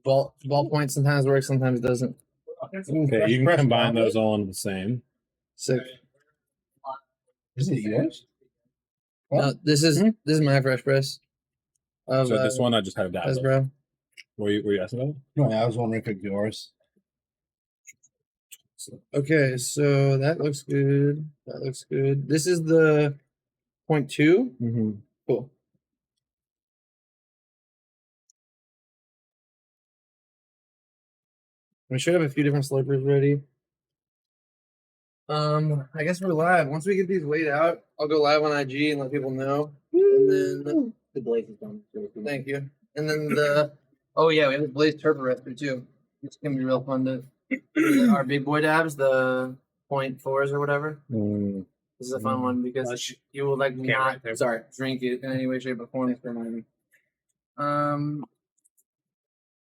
Ballpoint sometimes works, sometimes doesn't. Okay, you can combine those all into the same. Sick. Is it yours? No, this is my fresh press. So this one I just had a dab. Bro. Were you asking about? No, I was wondering if it's yours. Okay, so that looks good. That looks good. This is the 0.2. Mm-hmm. Cool. We should have a few different slopers ready. I guess we're live. Once we get these weighed out, I'll go live on IG and let people know. And then The blaze is done. thank you. And then the we have the Blaze Terp arrestor too. It's gonna be real fun to our big boy dabs, the 0.4s or whatever. Mm. This is a fun one because you will like not drink it in any way, shape, or form.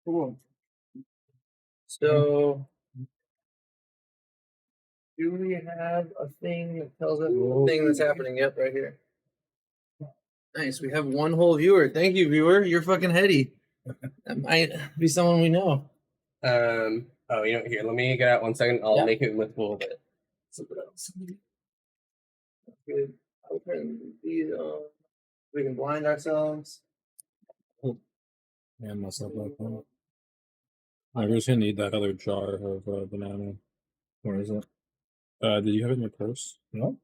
Cool. So do we have a thing that tells us the thing that's happening? Yep, right here. Nice. We have one whole viewer. Thank you, viewer. You're fucking heady. That might be someone we know. Oh, here, let me get out 1 second. I'll make it with a little bit. Something else. Good. I'll turn these on. We can blind ourselves. And myself like that. I'm just gonna need that other jar of banana. Where is it? Did you have it in your purse? No.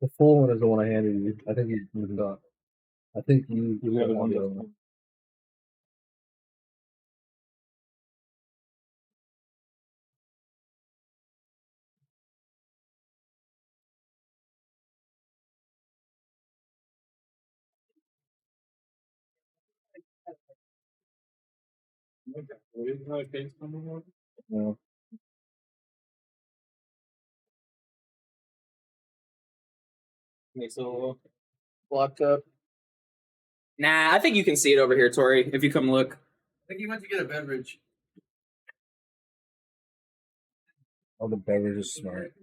The full one is the one I handed you. I think you moved on. I think you got one the other one. No. Makes it a little blocked up. Nah, I think you can see it over here, Tori, if you come look. I think you went to get a beverage. Oh, the beverage is smart.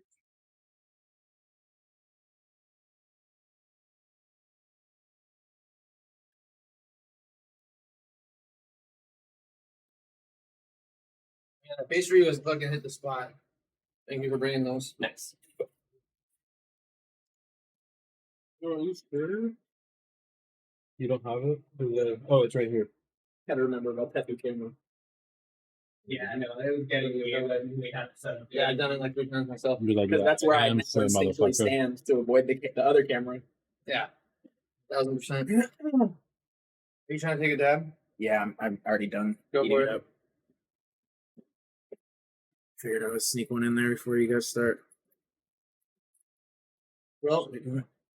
Yeah, the pastry was fucking hit the spot. Thank you for bringing those. Nice. Are you sure? You don't have it? Oh, it's right here. Gotta remember about that new camera. Yeah, I know. It was getting we had to set up. Yeah, I've done it like 3 times myself. Because that's where I answer, instinctually stand to avoid the other camera. Yeah. 1000%. Are you trying to take a dab? Yeah, I'm already done. Go eating for it it. up. Figured I would sneak one in there before you guys start. Well,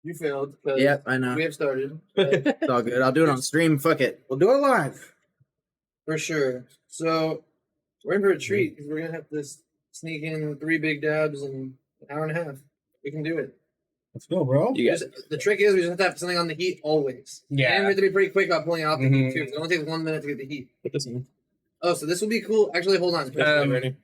you failed. Yep, I know. We have started. It's all good. I'll do it on stream. Fuck it. We'll do it live. For sure. So we're in for a treat because we're gonna have to sneak in 3 big dabs in an hour and a half. We can do it. Let's go, bro. The trick is we just have to have something on the heat always. Yeah. And we have to be pretty quick about pulling out the heat too. It only takes 1 minute to get the heat. Put this in. Oh, so this will be cool. Actually, hold on. Ready?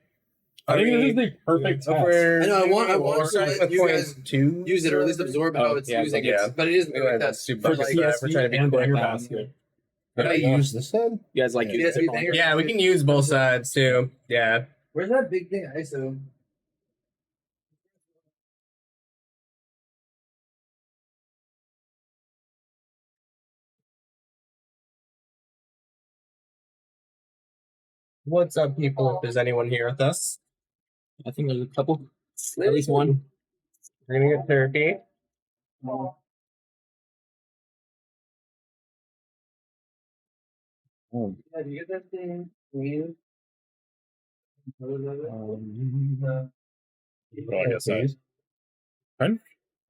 I think this is the perfect test. I know. I want so that you guys two use it or at least absorb how it's using it. But it is the perfect test. Super. For Like, TSV we're trying to be and quick Banger about it. Basket. Can I use this side? You guys like Yeah, use it? banger. Yeah, we can use both sides too. Yeah. Where's that big thing ISO? What's up, people? If there's anyone here with us, I think there's a couple, at least one. We're gonna get turkey. Yeah, do you get that thing? I guess so. Pardon?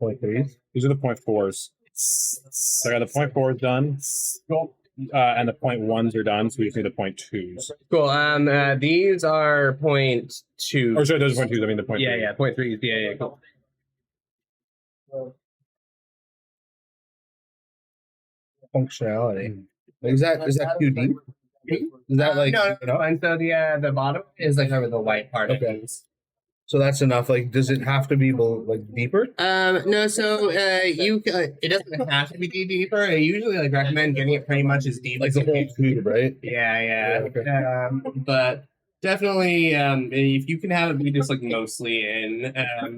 0.3s. These are the 0.4s. So I got the 0.4s done. And the 0.1s are done, so we just need the 0.2s. Cool. These are 0.2. Or sorry, those are 0.2s, I mean the 0.3s. Yeah, 0.3s. Yeah, cool. Functionality. Is that too deep? Is that like no. And so the bottom is like over the white part. Okay. So that's enough. Like, does it have to be like deeper? No. So it doesn't have to be deeper. I usually like recommend getting it pretty much as deep Like as the you whole can. tube, right? Yeah. Yeah, But definitely, if you can have it be just like mostly in,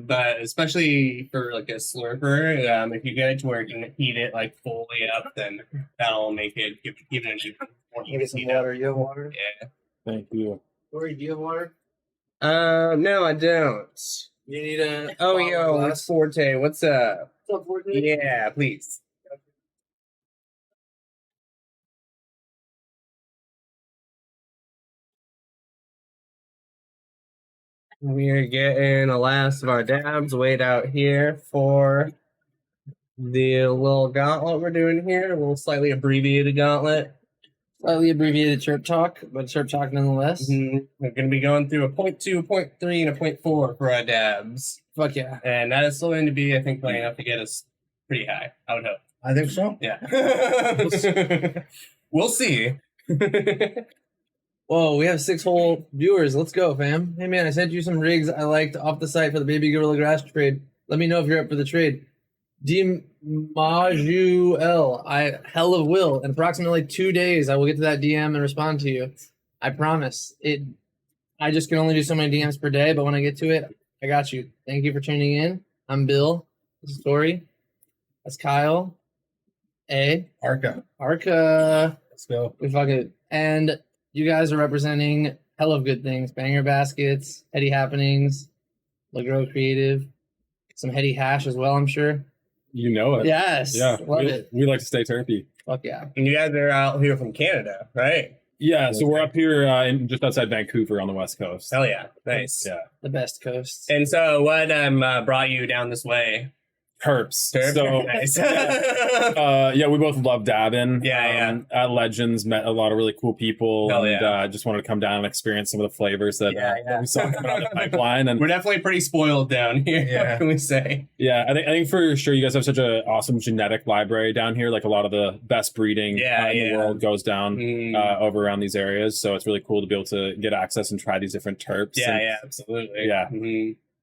but especially for like a slurper, if you get it to where you can heat it like fully up, then that'll make it give it an even more Get some heat up. water. You have water? Yeah. Thank you. Corey, do you have water? No, I don't. You need a. Oh, bottle yo, glass? it's Forte. What's up? What's up, Forte? Yeah, please. We're getting the last of our dabs weighed out here for the little gauntlet we're doing here. A little slightly abbreviated gauntlet. Slightly abbreviated Terp talk, but Terp talk nonetheless. We're going to be going through a 0.2, a 0.3, and a 0.4 for our dabs. Fuck yeah. And that is still going to be, I think, plenty enough to get us pretty high. I would hope. I think so. Yeah. We'll see. Whoa, we have 6 whole viewers. Let's go, fam. Hey, man, I sent you some rigs I liked off the site for the Baby Gorilla Grass trade. Let me know if you're up for the trade. Majuel, I hell of will. In approximately 2 days, I will get to that DM and respond to you. I promise. I just can only do so many DMs per day, but when I get to it, I got you. Thank you for tuning in. I'm Bill. This is Tori. That's Kyle. Arca. Let's go. We fuck it. And you guys are representing hell of good things. Banger baskets, heady happenings, Legro creative, some heady hash as well, I'm sure. You know it. Yes. Yeah. Love it. We like to stay terpy. Fuck yeah. And you guys are out here from Canada, right? Yeah, so we're up here just outside Vancouver on the West Coast. Hell yeah. Nice. Yeah. The best coast. And so what brought you down this way? Terps. Terp? So, Nice. yeah, we both love dabbing. Yeah. At Legends, met a lot of really cool people. Hell and yeah. just wanted to come down and experience some of the flavors that, that we saw coming out of the pipeline. And We're definitely pretty spoiled down here. Yeah. What can we say? yeah, I think for sure you guys have such an awesome genetic library down here. Like a lot of the best breeding in the world goes down over around these areas. So it's really cool to be able to get access and try these different terps. Yeah, absolutely. Yeah.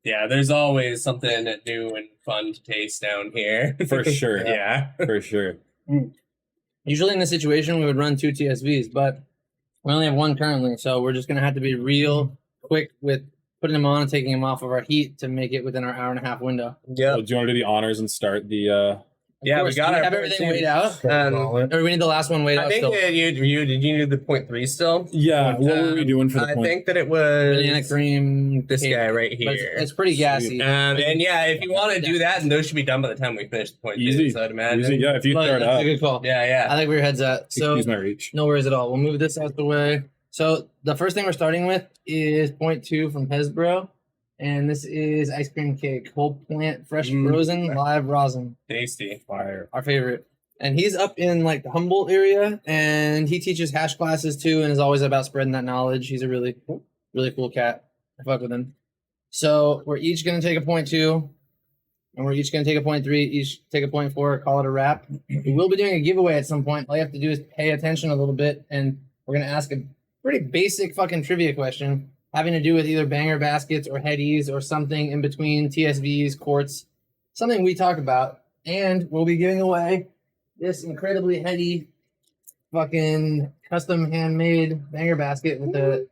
Yeah, there's always something new and fun to taste down here. For sure. Yeah. For sure. Usually in this situation, we would run 2 TSVs, but we only have 1 currently. So we're just going to have to be real quick with putting them on and taking them off of our heat to make it within our hour-and-a-half window. Yeah. So do you want to do the honors and start the Yeah, we got we our have everything 0.2. weighed out. Or we need the last one weighed I out think still. that you did you do the 0.3 still? Yeah, what were we doing for the I point? think that it was Banana cream. this cake. guy right But here. it's pretty gassy. And yeah, if you want to do that, and those should be done by the time we finish the point. Easy. So I'd imagine. Easy. Yeah, if you But start that's up. a good call. Yeah. I think where your head's at. So Excuse my reach. no worries at all. We'll move this out the way. So the first thing we're starting with is 0.2 from Hesbro. And this is ice cream cake. Whole plant, fresh frozen, live rosin. Tasty. Fire. Our favorite. And he's up in like the Humboldt area, and he teaches hash classes too, and is always about spreading that knowledge. He's a really cool cat. I fuck with him. So we're each gonna take a 0.2, and we're each gonna take a 0.3, each take a 0.4, call it a wrap. We will be doing a giveaway at some point. All you have to do is pay attention a little bit, and we're gonna ask a pretty basic fucking trivia question having to do with either banger baskets or headies or something in between TSVs, quartz, something we talk about. And we'll be giving away this incredibly heady fucking custom handmade banger basket with the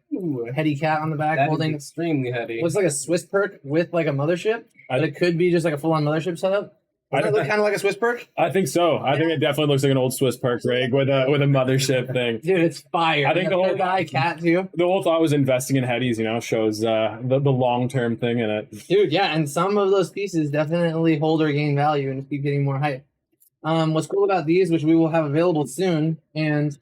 heady cat on the back That holding is extremely heavy. looks like a Swiss perk with like a mothership. But it could be just like a full on mothership setup. Doesn't it look kind of like a Swiss perk? I think so. I think it definitely looks like an old Swiss Perk rig with a mothership thing. Dude, it's fire. I think the whole guy cat too. The whole thought was investing in headies, shows the long term thing in it. Dude, yeah, and some of those pieces definitely hold or gain value and keep getting more hype. What's cool about these, which we will have available soon, and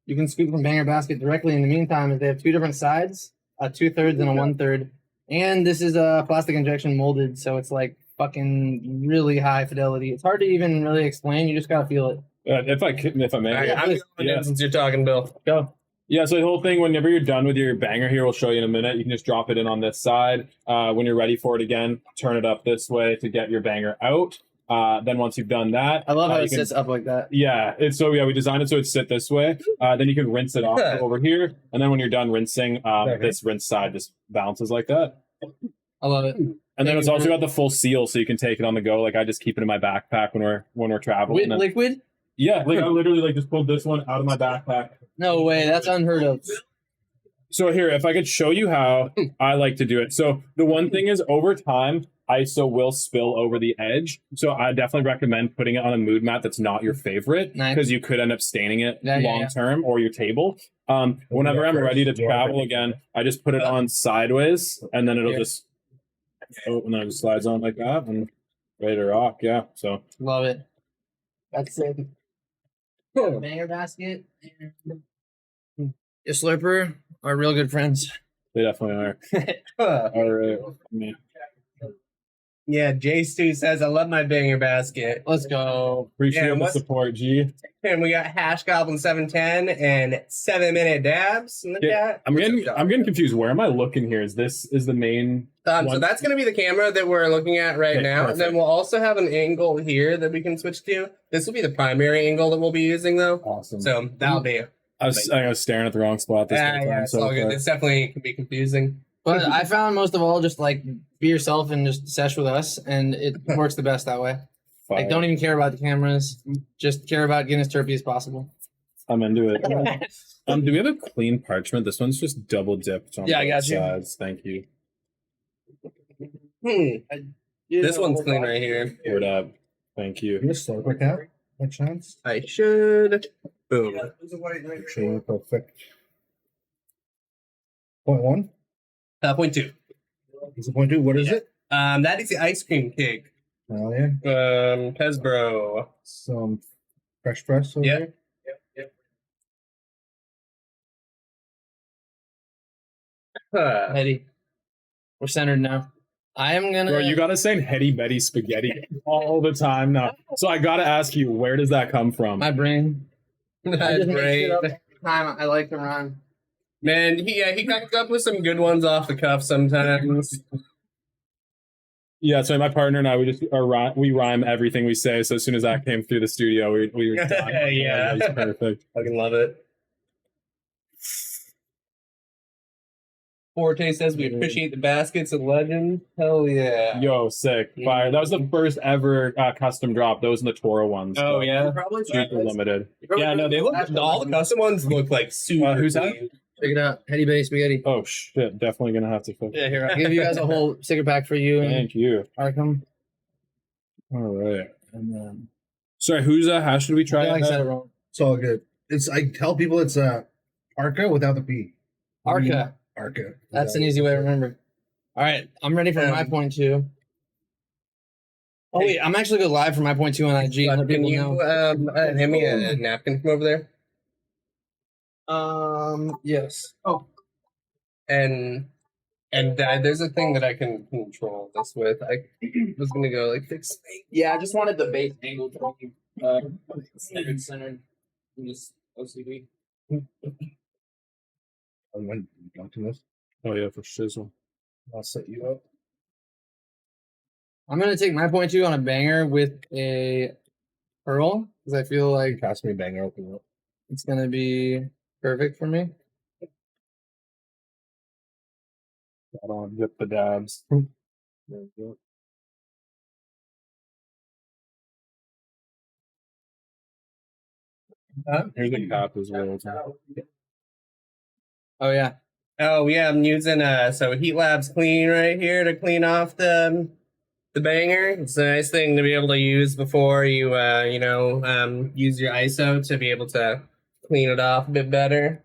you can scoop from Banger Basket directly in the meantime, is they have 2 different sides, a 2/3 and a 1/3. And this is a plastic injection molded, so it's like fucking really high fidelity. It's hard to even really explain. You just gotta feel it. If I may. I'm going in since you're talking, Bill. Go. Yeah, so the whole thing, whenever you're done with your banger here, we'll show you in a minute. You can just drop it in on this side. When you're ready for it again, turn it up this way to get your banger out. Then once you've done that, I love how you it can- sits up like that. Yeah, it's so we designed it so it sit this way. Then you can rinse it off over here, and then when you're done rinsing, this rinse side just bounces like that. I love it. And then it's also got the full seal, so you can take it on the go. Like I just keep it in my backpack when we're traveling. With And then- liquid? yeah, like I literally like just pulled this one out of my backpack. No way. That's unheard of. So here, if I could show you how I like to do it. So the one thing is over time, ISO will spill over the edge. So I definitely recommend putting it on a mood mat that's not your favorite Nice. because you could end up staining it Yeah, yeah, long term or your table. Whenever I'm ready to travel again, I just put it on sideways and then it'll just and then it just slides on like that and ready to rock. Yeah. So Love it. That's it. Banger basket. Your slurper are real good friends. they definitely are. All right. Yeah. Yeah, J Stu says I love my banger basket. Let's go. Appreciate Yeah, the what's- support, G. And we got Hash Goblin 710 and 7-minute dabs in the Yeah, chat. I'm getting confused. Where am I looking here? Is the main So one? that's going to be the camera that we're looking at right Okay, now. And then perfect. we'll also have an angle here that we can switch to. This will be the primary angle that we'll be using though. Awesome. So that'll be. I was staring at the wrong spot this whole time. Yeah, it's so all good. far. It's definitely can be confusing. But I found most of all just like be yourself and just sesh with us, and it works the best that way. Like, don't even care about the cameras. Just care about getting as terpy as possible. I'm into it. Do we have a clean parchment? This one's just double dipped on Yeah, I both got you. sides. Thank you. This one's clean right here. Word up. Thank you. You start with that, by chance? I should. Boom. Actually, perfect. 0.1? 0.2. Is it 0.2? What is it? That is the ice cream cake. Oh, yeah. Pesbro. Some fresh press over Yeah. here. Eddie, we're centered now. I am gonna. Bro, you gotta say Hetty Betty spaghetti all the time now. So I gotta ask you, where does that come from? my brain. I That's just make great. shit up every time. I like to rhyme. Man, he comes up with some good ones off the cuff sometimes. Yeah, so my partner and I, we rhyme everything we say. So as soon as that came through the studio, we were done. Yeah. It was perfect. Fucking love it. Forte says we appreciate the baskets and legend. Hell yeah. Yo, sick. Fire. That was the first ever custom drop. Those are the Toro ones. Oh so yeah. Probably super limited. Yeah, no, they look. All the custom ones look like super. Who's that? clean. Check it out. Hetty Betty Spaghetti. Oh shit! Definitely gonna have to fix. Yeah, here. I'll give you guys a whole sticker pack for you and Thank you. Arkham. All right. And then Sorry, whose hash did we I try? feel like I said it wrong. It's all good. I tell people it's Arca without the P. Arca. Arca. That's an easy way to remember. All right, I'm ready for my point two. Oh wait, I'm actually go live for my point two on IG. Let Can people you know. hand me a napkin from over there? Yes. Oh, And there's a thing that I can control this with. I was gonna go like fix. yeah. I just wanted the base angle to be centered. And just OCD. When you go to this, Oh yeah, for shizzle. I'll set you up. I'm gonna take my point two on a banger with a pearl because I feel like Pass me banger open up. it's gonna be perfect for me. Got on. Get the dabs. There we go. Here's the cap as well. Oh yeah. Oh yeah, I'm using so Heat Labs Clean right here to clean off the banger. It's a nice thing to be able to use before you use your ISO to be able to clean it off a bit better.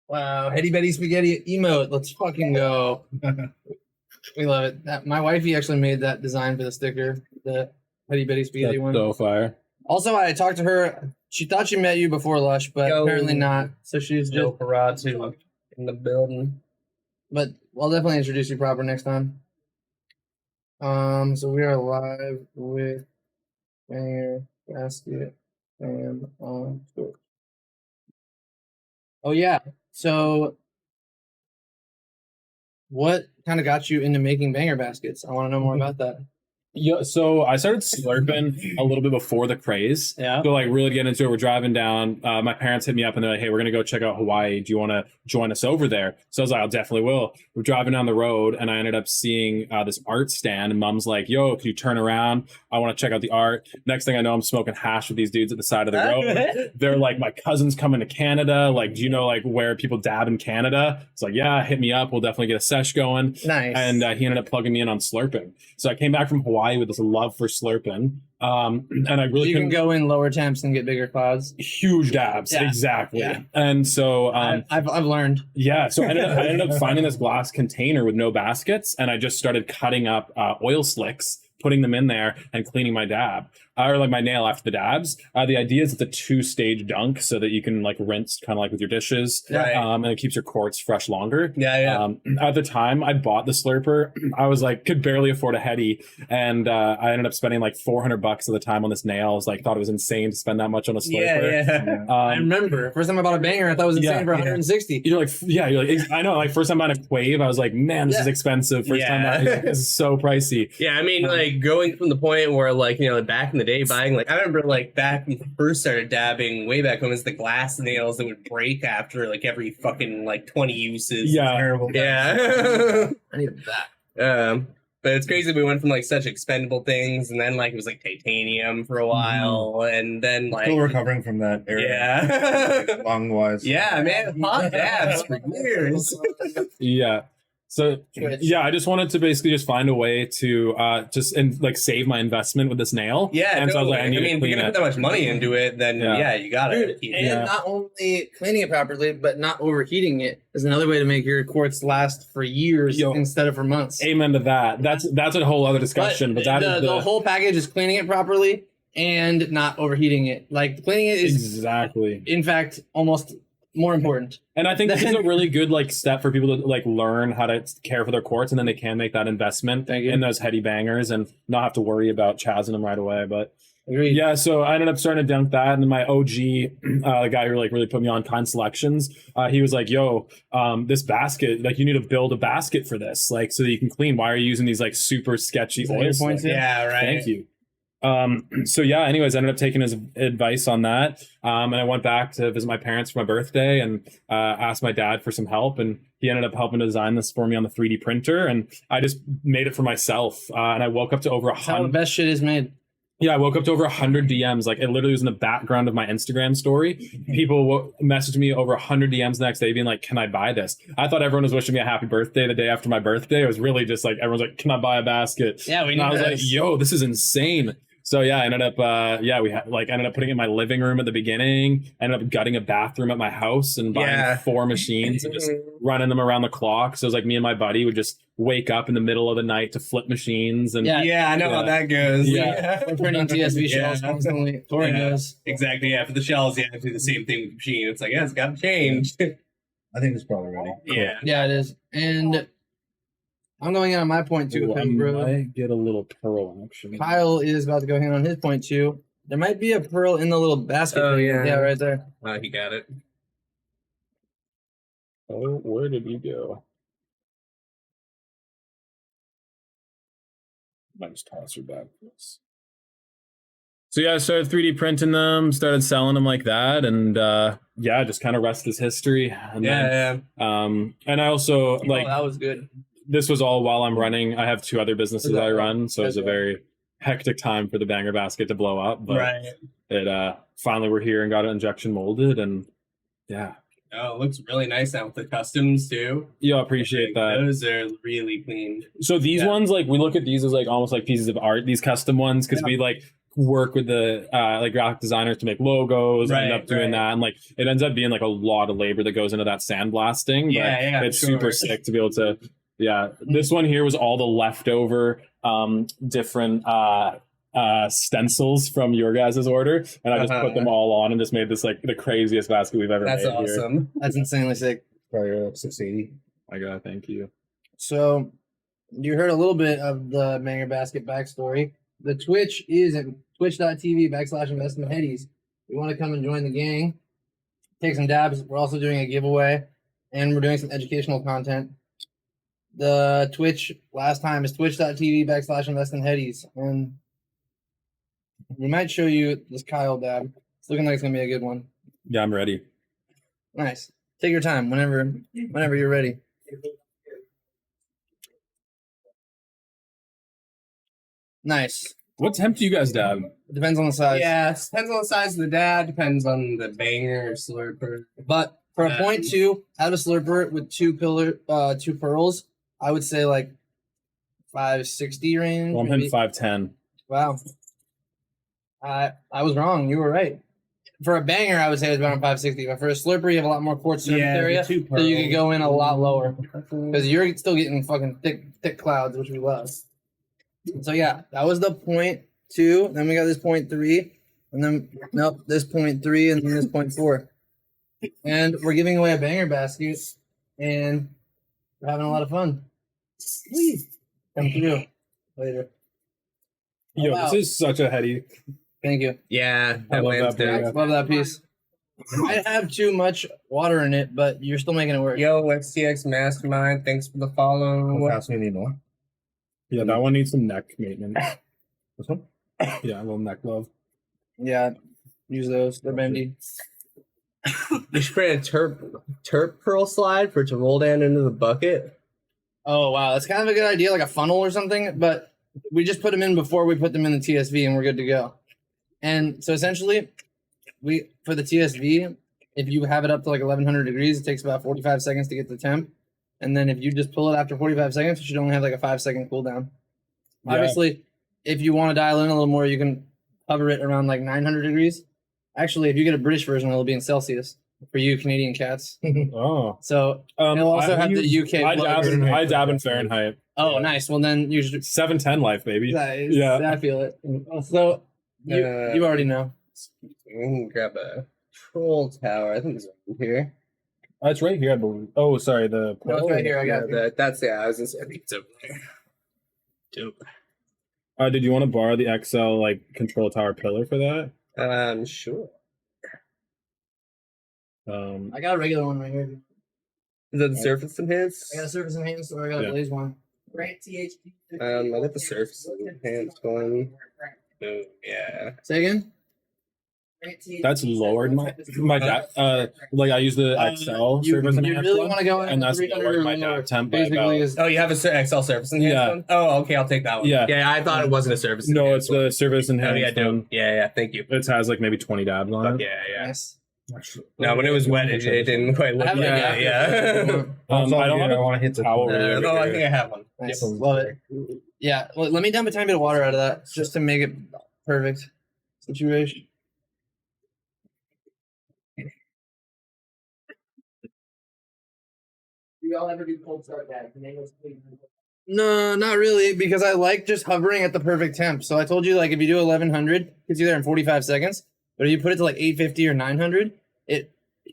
Wow, Hetty Betty Spaghetti emote. Let's fucking go. We love it. My wifey actually made that design for the sticker, the Hetty Betty Spaghetti That's one. so fire. Also, I talked to her. She thought she met you before Lush, but Yo. apparently not. So she's just. Joe Paratu in the building. But I'll definitely introduce you proper next time. So we are live with Banger Basket and on Twitch. Oh yeah. So what kind of got you into making banger baskets? I want to know more about that. Yeah, so I started slurping a little bit before the craze. Yeah. So like really getting into it. We're driving down. My parents hit me up and they're like, "Hey, we're gonna go check out Hawaii. Do you want to join us over there?" So I was like, "I definitely will." We're driving down the road and I ended up seeing this art stand. And Mom's like, "Yo, can you turn around? I want to check out the art." Next thing I know, I'm smoking hash with these dudes at the side of the road. They're like, "My cousin's coming to Canada. Like, do you know like where people dab in Canada?" It's like, "Yeah, hit me up. We'll definitely get a sesh going." Nice. And he ended up plugging me in on slurping. So I came back from Hawaii with this love for slurping. And I really you can couldn't go in lower temps and get bigger clouds. huge dabs. Yeah. Exactly. Yeah. And so I've learned. yeah, so I ended up finding this glass container with no baskets, and I just started cutting up oil slicks, putting them in there, and cleaning my dab or like my nail after the dabs. The idea is it's a 2-stage dunk so that you can like rinse kind of like with your dishes, Right. and it keeps your quartz fresh longer. Yeah. At the time I bought the slurper, I was like could barely afford a heady, and I ended up spending like $400 at the time on this nail. I was like thought it was insane to spend that much on a slurper. Yeah. I remember first time I bought a banger, I thought it was insane for 160. You're like, yeah, you're like, I know. Like first time buying a Quave, I was like, man, this is expensive. First time buying, this is so pricey. Yeah, I mean, like going from the point where, like, you know, back in the day, buying, like, I remember, like, back when I first started dabbing, way back when it was the glass nails that would break after, like, every fucking, like, 20 uses. Yeah. Terrible. I need that. But it's crazy we went from, like, such expendable things, and then, like, it was, like, titanium for a while, and then, like... Still recovering from that era. Yeah. Lung-wise. Yeah, man, hot dabs for years. Yeah. So Twitch. yeah, I just wanted to basically just find a way to just like save my investment with this nail. Yeah, and so I was like, I need to if you're clean gonna put it. that much money into it, then Yeah. you got it. Dude, and not only cleaning it properly, but not overheating it is another way to make your quartz last for years Yo. instead of for months. Amen to that. That's a whole other discussion. But that is the whole package is cleaning it properly and not overheating it. Like cleaning it is, exactly. in fact, almost more important. And I think this is a really good like step for people to like learn how to care for their quartz, and then they can make that investment in those heady bangers and not have to worry about chasing them right away. But Agreed. yeah, so I ended up starting to dunk that, and then my OG, the guy who like really put me on Kind Selections, he was like, "Yo, this basket, like you need to build a basket for this, like so that you can clean. Why are you using these like super sketchy Is that your oil point, slicks?" too? Yeah, right. Thank you. So yeah, anyways, I ended up taking his advice on that. And I went back to visit my parents for my birthday and asked my dad for some help, and he ended up helping to design this for me on the 3D printer, and I just made it for myself. And I woke up to over That's how the 100. best shit is made. Yeah, I woke up to over 100 DMs. Like it literally was in the background of my Instagram story. People messaged me over 100 DMs the next day being like, "Can I buy this?" I thought everyone was wishing me a happy birthday the day after my birthday. It was really just like, everyone's like, "Can I buy a basket?" Yeah, we And I need was like, this. "Yo, this is insane." So yeah, I ended up, we had like ended up putting it in my living room at the beginning. Ended up gutting a bathroom at my house and buying 4 machines and just running them around the clock. So it was like me and my buddy would just wake up in the middle of the night to flip machines. And Yeah. I know how that goes. Yeah. We're printing TSV shells Yeah. constantly. Torrey Yeah. knows. Exactly. Yeah, for the shells, you have to do the same thing with the machine. It's like, yeah, it's got to change. I think it's probably ready. Yeah. Yeah, it is. And I'm going in on my point too, Ooh, I because bro, might get a little pearl action. Kyle is about to go in on his point too. There might be a pearl in the little basket. Oh, thing. yeah. Yeah, right there. He got it. Oh, where did he go? Might just toss her back. So yeah, I started 3D printing them, started selling them like that, and yeah, just kind of rest is history. And then, and I also like that was good. this was all while I'm running. I have 2 other businesses I run, so it was a very hectic time for the banger basket to blow up. But it finally we're here and got it injection molded, and yeah. Oh, it looks really nice now with the customs too. Yeah, I appreciate that. Those are really clean. So these ones, like we look at these as like almost like pieces of art, these custom ones, because we like work with the like graphic designers to make logos, end up doing that, and like it ends up being like a lot of labor that goes into that sandblasting. But it's super sick to be able to. Yeah, this one here was all the leftover different stencils from your guys' order, and I just put them all on and just made this like the craziest basket we've ever made. That's awesome. That's insanely sick. Probably 680. My God, thank you. So you heard a little bit of the banger basket backstory. The Twitch is at twitch.tv/InvestInHeadies. You want to come and join the gang, take some dabs. We're also doing a giveaway, and we're doing some educational content. the Twitch last time is twitch.tv/InvestInHeadies. And we might show you this Kyle dab. It's looking like it's going to be a good one. Yeah, I'm ready. Nice. Take your time whenever you're ready. Nice. What temp do you guys dab? Depends on the size. Yeah, depends on the size of the dad, depends on the banger or slurper. But for a 0.2 out of a slurper with two pearls, I would say like 560 range. Well, I'm hitting 510. Wow. I was wrong. You were right. For a banger, I would say it's around 560. But for a slurper, you have a lot more quartz surface area, so you could go in a lot lower. Because you're still getting fucking thick clouds, which we love. So yeah, that was the 0.2. Then we got this 0.3. And then, nope, this 0.3 and then this 0.4. And we're giving away a banger basket. And we're having a lot of fun. Come through later. Yo, wow. This is such a heady. Thank you. Yeah, I love that banger. Love that piece. I have too much water in it, but you're still making it work. Yo, XTX Mastermind, thanks for the follow. How fast do you need more? Yeah, that one needs some neck maintenance. This one? Yeah, a little neck love. Yeah, use those. They're bendy. You should create a terp pearl slide for it to roll down into the bucket. Oh, wow. That's kind of a good idea, like a funnel or something. But we just put them in before we put them in the TSV, and we're good to go. And so essentially, for the TSV, if you have it up to like 1100 degrees, it takes about 45 seconds to get the temp. And then if you just pull it after 45 seconds, you should only have like a 5-second cooldown. Yeah. Obviously, if you want to dial in a little more, you can hover it around like 900 degrees. Actually, if you get a British version, it'll be in Celsius for you Canadian cats. Oh. So it'll also have the UK. I dab in Fahrenheit. Oh, nice. Well, then you should. 710 life, baby. Nice. Yeah. I feel it. So you already know. We can grab a troll tower. I think it's right here. It's right here, I believe. Oh, sorry. No, it's right here. I got it. That's I was gonna say, I think it's over there. Dope. Did you want to borrow the XL like control tower pillar for that? Sure. I got a regular one right here. Is that the surface enhanced? I got a surface enhanced, so I got a blaze one. Right, THP. I got the surface enhanced one. Oh, yeah. Say again. That's lowered my like I use the XL You surface really enhanced one, want to go in and that's 300 lowered or my lower. dab temp by about. Basically, is Oh, you have a XL surface enhanced Yeah. one? Oh, okay, I'll take that one. Yeah. Yeah, I thought it wasn't a surface No, enhanced it's the surface Oh, enhanced yeah, one. dope. Yeah, thank you. It has like maybe 20 dabs on it. Yeah. nice. No, when it was wet, it didn't quite look. I have it, Yeah. I don't have I a want to hit the towel really over No, I here. think I have one. Nice. Love it. Yeah. Well, let me dump a tiny bit of water out of that just to make it perfect situation. Do y'all ever do cold start dabs? No, not really, because I like just hovering at the perfect temp. So I told you, like, if you do 1100, gets you there in 45 seconds. But if you put it to like 850 or 900,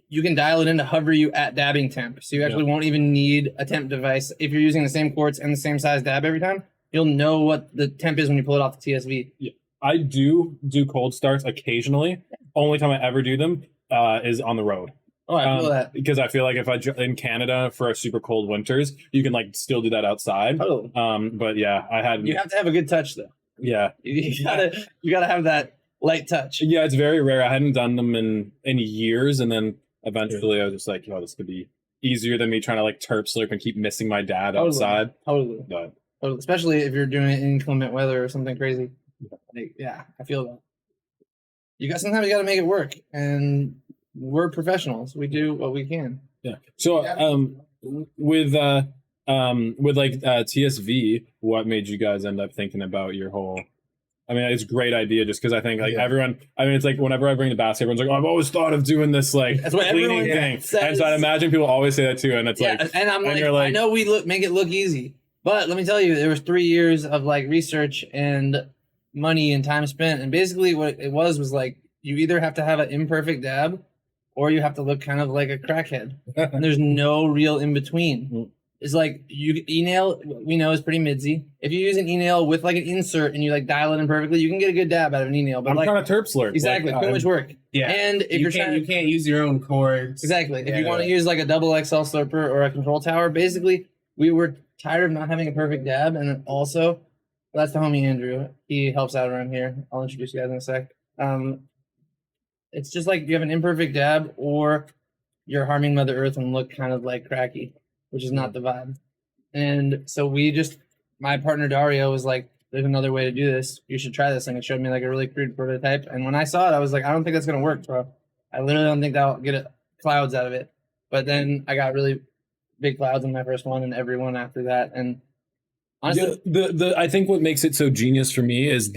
you can dial it in to hover you at dabbing temp. So you actually won't even need a temp device. If you're using the same quartz and the same size dab every time, you'll know what the temp is when you pull it off the TSV. Yeah. I do cold starts occasionally. Only time I ever do them is on the road. Oh, I feel that. Because I feel like if in Canada for a super cold winters, you can like still do that outside. Totally. But yeah, I had. You have to have a good touch, though. Yeah. You gotta have that light touch. Yeah, it's very rare. I hadn't done them in years, and then eventually I was just like, "Yo, this could be easier than me trying to like terp slurp and keep missing my dad outside." Totally. But Especially if you're doing it in inclement weather or something crazy. Like, yeah, I feel that. Sometimes you got to make it work, and we're professionals. We do what we can. yeah. So with like TSV, what made you guys end up thinking about your whole? I mean, it's a great idea just because I think like everyone. I mean, it's like whenever I bring the basket, everyone's like, "Oh, I've always thought of doing this like That's what cleaning everyone thing." says. And so I imagine people always say that too, and it's like, and I'm and like, you're like- I know we make it look easy, but let me tell you, there was 3 years of like research and money and time spent, and basically what it was like you either have to have an imperfect dab, or you have to look kind of like a crackhead. And there's no real in between. It's like e-nail, we know is pretty midsy. If you use an e-nail with like an insert and you like dial it in perfectly, you can get a good dab out of an e-nail. But I'm like, trying to terp slurp. exactly, Like, too much work. Yeah. And if you you're can't use your own cords. exactly, if you Yeah. want to use like a double XL slurper or a control tower, basically we were tired of not having a perfect dab, and then also that's the homie Andrew. He helps out around here. I'll introduce you guys in a sec. It's just like you have an imperfect dab, or you're harming Mother Earth and look kind of like cracky, which is not the vibe. And so my partner Dario was like, "There's another way to do this. You should try this." And it showed me like a really crude prototype. And when I saw it, I was like, "I don't think that's gonna work, bro. I literally don't think that'll get clouds out of it." But then I got really big clouds in my first one and every one after that. And honestly, I think what makes it so genius for me is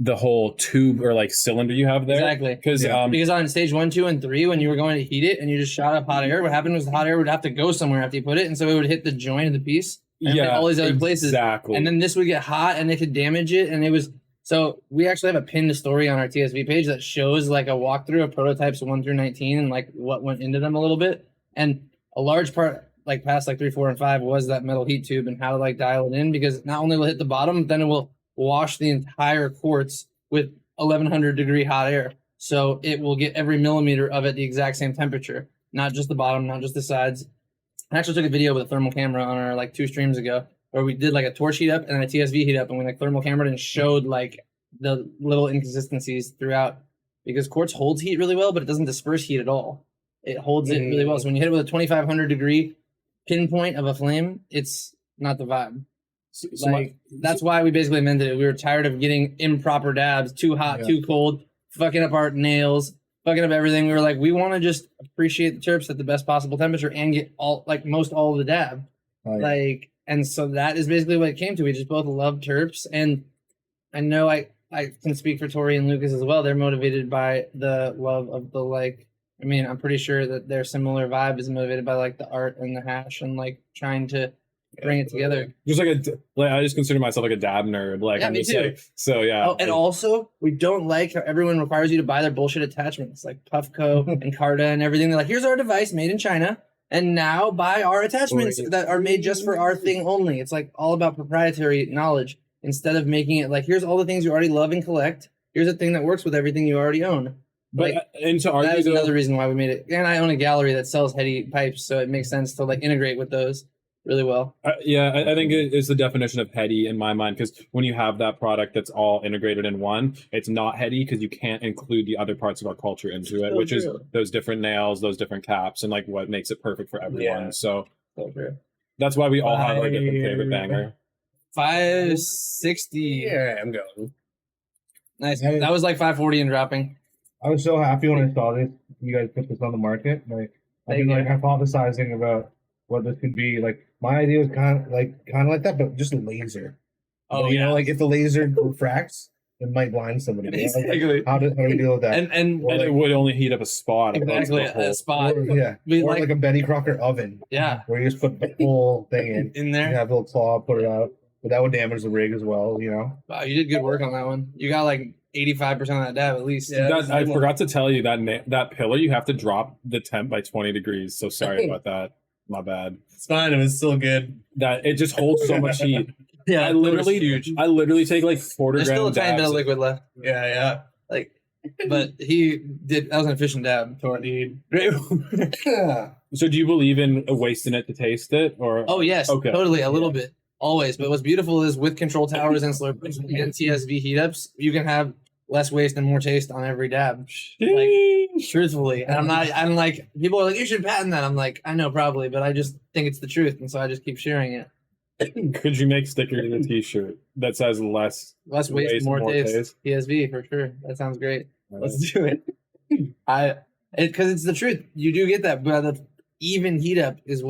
the whole tube or like cylinder you have there. exactly. Because Because on stage 1, 2, and 3, when you were going to heat it and you just shot up hot air, what happened was the hot air would have to go somewhere after you put it, and so it would hit the joint of the piece and hit all these other places. Exactly. And then this would get hot and it could damage it. And it was so we actually have a pinned story on our TSV page that shows like a walkthrough of prototypes 1 through 19 and like what went into them a little bit. And a large part, like past like 3, 4, and 5, was that metal heat tube and how to like dial it in, because not only will it hit the bottom, then it will wash the entire quartz with 1100 degree hot air. So it will get every millimeter of it the exact same temperature, not just the bottom, not just the sides. I actually took a video with a thermal camera on our like 2 streams ago where we did like a torch heat up and a TSV heat up, and we like thermal cameraed and showed like the little inconsistencies throughout, because quartz holds heat really well, but it doesn't disperse heat at all. It holds it really well. So when you hit it with a 2500 degree pinpoint of a flame, it's not the vibe. That's why we basically amended it. We were tired of getting improper dabs, too hot, too cold, fucking up our nails, fucking up everything. We were like, we want to just appreciate the terps at the best possible temperature and get all of the dab. And so that is basically what it came to. We just both love terps, and I know I can speak for Tori and Lucas as well. They're motivated by the love of the I'm pretty sure that their similar vibe is motivated by like the art and the hash and like trying to bring it together. Just I just consider myself like a dab nerd. Like, yeah, I'm me just too. like, so yeah. Oh, and also we don't like how everyone requires you to buy their bullshit attachments like Puffco and Carta and everything. They're like, here's our device made in China, and now buy our attachments that are made just for our thing only. It's like all about proprietary knowledge instead of making it like, here's all the things you already love and collect. Here's a thing that works with everything you already own. But and to argue, that is another reason why we made it. And I own a gallery that sells heady pipes, so it makes sense to like integrate with those really well. I think it's the definition of heady in my mind, because when you have that product that's all integrated in one, it's not heady because you can't include the other parts of our culture into it, which is those different nails, those different caps, and like what makes it perfect for everyone. Yeah. So that's why we all have like a different favorite banger. 560. Yeah, I'm going. Nice. That was like 540 and dropping. I was so happy when I saw this. You guys put this on the market. Like I've been like hypothesizing about what this could be. Like my idea was kind of like that, but just a laser. Oh, you know, like if the laser refracts, it might blind somebody. Exactly. How do we deal with that? And it would only heat up a spot. Exactly, a spot. Or like a Betty Crocker oven. Yeah. Where you just put the whole thing in there. You have a little claw, put it out. But that would damage the rig as well, you know? Wow, you did good work on that one. You got like 85% of that dab at least. Yeah, I forgot to tell you that pillar, you have to drop the temp by 20 degrees. So sorry about that. My bad. It's fine. It was still good. That it just holds so much heat. Yeah, I literally take like 4 There's gram still a tiny bit of liquid left. Yeah. Like, but that was an efficient dab. Indeed. So do you believe in wasting it to taste it, or? Oh yes, okay, totally, a little bit, always. But what's beautiful is with control towers and slurpers and TSV heat ups, you can have less waste and more taste on every dab. Like, truthfully, and I'm like, people are like, you should patent that. I'm like, I know probably, but I just think it's the truth, and so I just keep sharing it. Could you make stickers in a t-shirt that says less waste, more taste? TSV for sure. That sounds great. Let's do it. Because it's the truth. You do get that, but the even heat up is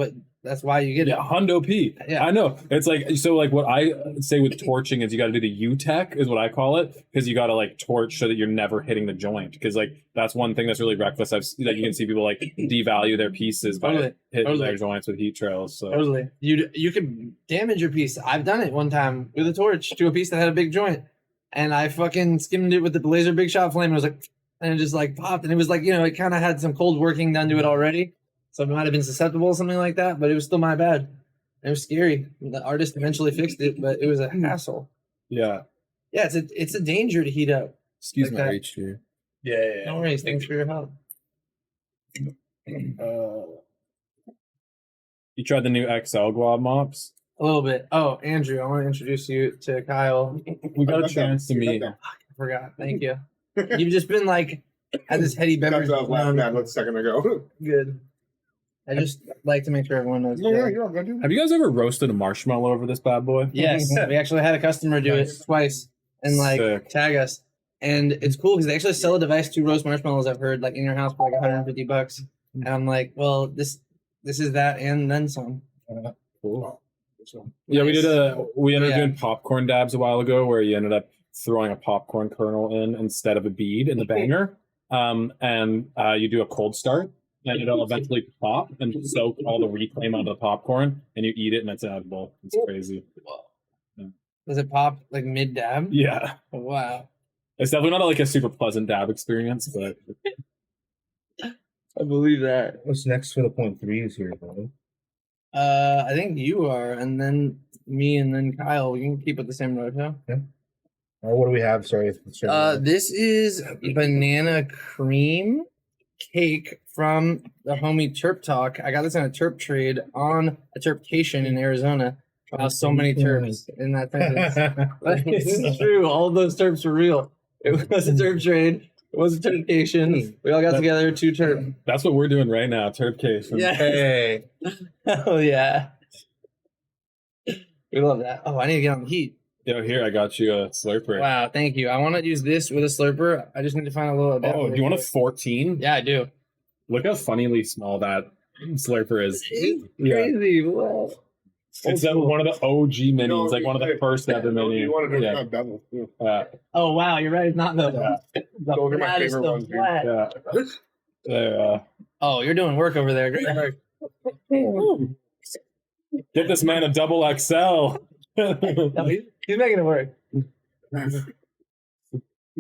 that's why you get it. Hundo P. Yeah. I know. It's like, so like what I say with torching is you got to do the U-tech is what I call it, because you got to like torch so that you're never hitting the joint, because like that's one thing that's really reckless. That you can see people like devalue their pieces by hitting their joints with heat trails. So totally, you can damage your piece. I've done it one time with a torch to a piece that had a big joint, and I fucking skimmed it with the laser big shot flame, and it was like, and it just like popped, and it was like, you know, it kind of had some cold working done to it already. So it might have been susceptible, something like that, but it was still my bad. It was scary. The artist eventually fixed it, but it was a hassle. Yeah. Yeah, it's a danger to heat up. Excuse like my reach here. Yeah. No worries. Thanks for your help. You tried the new XL glob mops? A little bit. Oh, Andrew, I want to introduce you to Kyle. We got a chance to meet. I forgot. Thank you. You've just been like had this heady beverage. That's what I was laughing at a second ago. Good. I just like to make sure everyone knows. No, you're all good, dude. Have you guys ever roasted a marshmallow over this bad boy? Yes, we actually had a customer do it twice and like Sick. tag us. And it's cool because they actually sell a device to roast marshmallows. I've heard like in your house for like $150. And I'm like, well, this is that and then some. Cool. Yeah, we ended up doing popcorn dabs a while ago where you ended up throwing a popcorn kernel in instead of a bead in the banger. And you do a cold start and it'll eventually pop and soak all the reclaim out of the popcorn and you eat it and it's edible. It's crazy. Does it pop like mid dab? Yeah. Oh, wow. It's definitely not like a super pleasant dab experience, but I believe that. What's next for the 0.3s here, bro? I think you are, and then me, and then Kyle. We can keep it the same roto. What do we have? Sorry. This is banana cream cake from the homie Terp Talk. I got this on a Terp trade on a Terpcation in Arizona. Wow, so many Terps in that sentence. This is true. All of those Terps were real. It was a Terp trade. It was a Terpcation. We all got together, 2 Terp. that's what we're doing right now. Terpcation. Yeah. Hey. Oh, yeah. We love that. Oh, I need to get on the heat. Yo, here, I got you a slurper. Wow, thank you. I want to use this with a slurper. I just need to find a little. Oh, do you want a 14? Yeah, I do. Look how funnily small that slurper is. It's Yeah. crazy. Wow. It's one of the OG minis, like one of the first ever mini. You wanted to Yeah. have double. Oh wow, you're right. It's not the. Yeah. The Those are my flat is favorite the ones, dude. flat. Yeah. There, Oh, you're doing work over there. Great work. get this man a double XL. No, he's making it work. He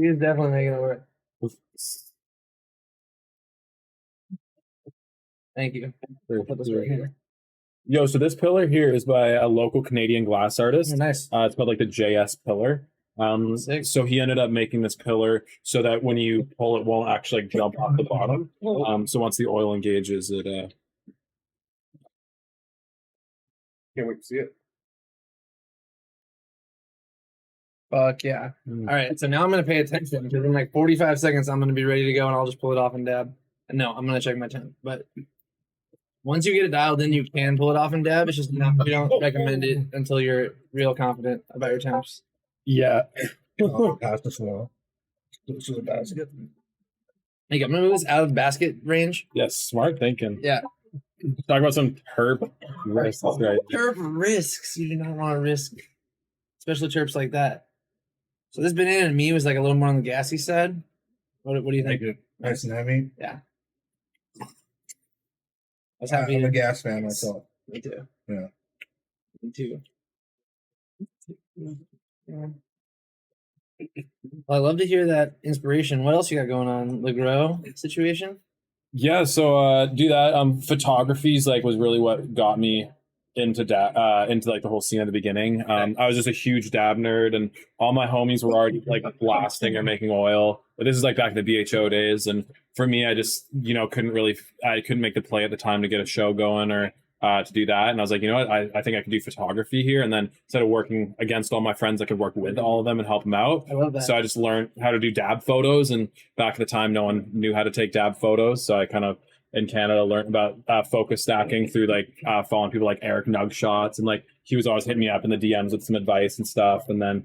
is definitely making it work. Thank you. Put this right here. Yo, so this pillar here is by a local Canadian glass artist. Oh, nice. It's called like the JS pillar. Sick. So he ended up making this pillar so that when you pull it won't actually like, jump off the bottom. So once the oil engages, it Can't wait to see it. Fuck yeah. All right, so now I'm going to pay attention because in like 45 seconds, I'm going to be ready to go and I'll just pull it off and dab. And no, I'm going to check my temp. But once you get it dialed in, you can pull it off and dab. It's just not, we don't recommend it until you're real confident about your temps. yeah. Pass this along. This is a basket. Hey, I'm going to move this out of basket range. Yes, smart thinking. Yeah. Talk about some Terp risks, right? Terp risks. You do not want to risk, especially Terps like that. So this banana to me was like a little more on the gassy side. What do you think? Nice and heavy. Yeah. I was happy. I'm a gas fan myself. Me too. Yeah. Me too. Yeah. Well, I love to hear that inspiration. What else you got going on, LeGros situation? Yeah, so do that. Photography is like was really what got me into into like the whole scene at the beginning. I was just a huge dab nerd, and all my homies were already like blasting or making oil. But this is like back in the BHO days, and for me, I just couldn't make the play at the time to get a show going or to do that. And I was like, you know what, I think I can do photography here. And then instead of working against all my friends, I could work with all of them and help them out. I love that. So I just learned how to do dab photos. And back at the time, no one knew how to take dab photos. So I kind of, in Canada, learned about focus stacking through like following people like Eric Nugshots. And like, he was always hitting me up in the DMs with some advice and stuff. And then,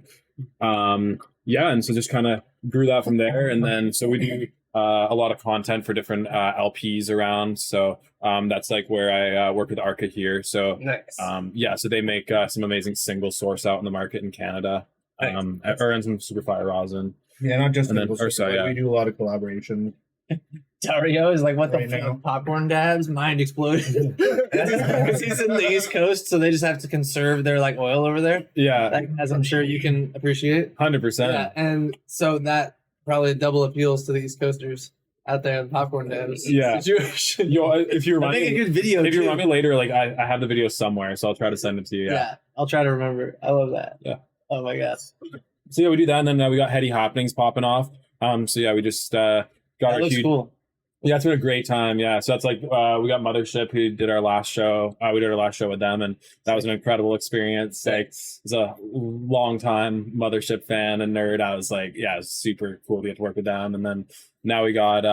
yeah. And so just kind of grew that from there. And then, so we do a lot of content for different LPs around. So that's like where I work with Arca here. So Nice. yeah, so they make some amazing single source out in the market in Canada. Or in some super fire rosin. Yeah, not just And then- nipples, sorry, yeah. we do a lot of collaboration. DARIO is like, what the Right fuck? now. Popcorn dabs? Mind exploded. Because he's in the East Coast, so they just have to conserve their like oil over there, Yeah, like, as I'm sure you can appreciate. 100%. Yeah, and so that probably double appeals to the East Coasters out there, the popcorn dabs. Yeah. Situation. Yo, if you I remind make a me, good video. if you too. remind me later, like I have the video somewhere, so I'll try to send it to you. Yeah, I'll try to remember. I love that. Yeah. Oh my god. So yeah, we do that, and then we got Heady Happenings popping off. So yeah, we just got That our looks huge. cool. Yeah, it's been a great time. Yeah, so that's like we got Mothership who did our last show. We did our last show with them, and that was an incredible experience. Like, as a long time Mothership fan and nerd, I was like, yeah, it was super cool to get to work with them. And then now we got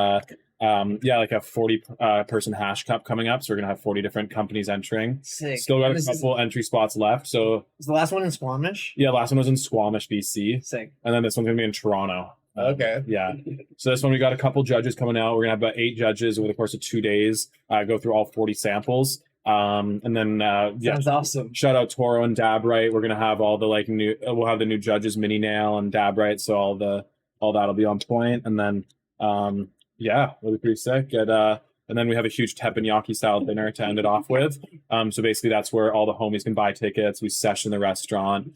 like a 40 person hash cup coming up, so we're gonna have 40 different companies entering. Sick. Still got And a this couple entry spots left. So is the last one in Squamish? yeah, last one was in Squamish, BC, Sick. and then this one's gonna be in Toronto. Okay. Yeah. So this one we got a couple judges coming out. We're gonna have about 8 judges over the course of 2 days. Go through all 40 samples. And then yeah, Sounds awesome. shout out Toro and Dabright. We're gonna have all the like new. We'll have the new judges, Mini Nail and Dabright. So all that'll be on point. And then yeah, it'll be pretty sick. And then we have a huge teppanyaki style dinner to end it off with. So basically that's where all the homies can buy tickets. We session the restaurant.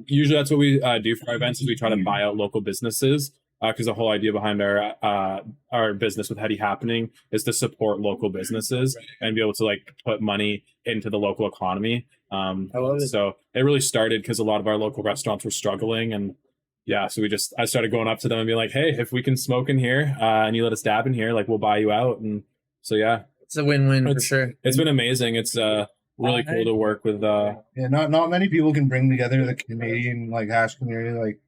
Usually that's what we do for our events is we try to buy out local businesses because the whole idea behind our business with Heady Happening is to support local businesses and be able to like put money into the local economy. I love it. So it really started because a lot of our local restaurants were struggling, and yeah, so I started going up to them and being like, hey, if we can smoke in here and you let us dab in here, like we'll buy you out. And so yeah, It's a win-win for sure. it's been amazing. It's really cool to work with. Yeah, not many people can bring together the Canadian like hash community like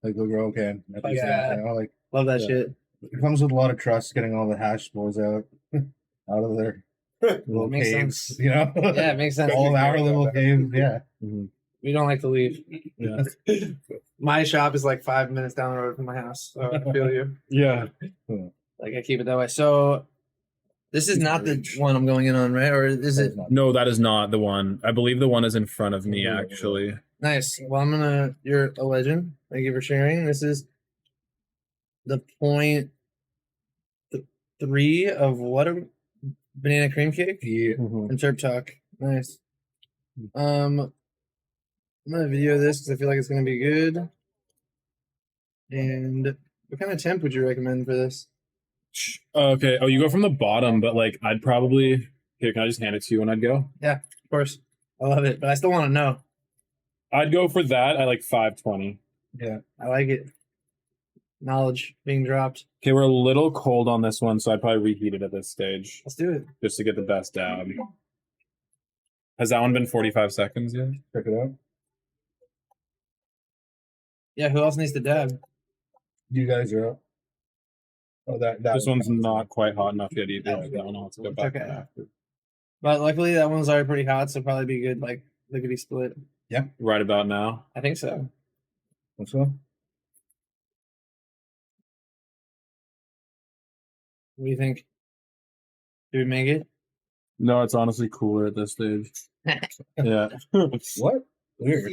the Grow can. Yeah. You know, like Love that Yeah. shit. it comes with a lot of trust getting all the hash boys out of their little Makes caves. sense. You know, Yeah, it makes sense. all of our little caves. Yeah, We don't like to leave. Yeah. My shop is like 5 minutes down the road from my house. So I feel you. Yeah. Like I keep it that way. So this is not the one I'm going in on, right? Or is it? No, that is not the one. I believe the one is in front of me, actually. Nice. Well, you're a legend. Thank you for sharing. This is the point 3 of what a banana cream cake yeah. and Terp talk. Nice. I'm gonna video this because I feel like it's gonna be good. And what kind of temp would you recommend for this? Okay. Oh, you go from the bottom, but like I'd probably here. Can I just hand it to you when I'd go? Of course. I love it, but I still want to know. I'd go for that at like 520. Yeah. I like it. Knowledge being dropped. Okay, we're a little cold on this one, so I'd probably reheat it at this stage Let's do it. just to get the best dab. Has that one been 45 seconds yet? Check it out. Yeah, who else needs to dab? You guys are up. Oh, that This one's not quite hot enough yet either. Okay. That one I'll have to go back Okay. after. But luckily that one's already pretty hot, so probably be good, like lickety split. Right about now. I think so. What's up? What do you think? Do we make it? No, it's honestly cooler at this stage. Yeah. What? Weird.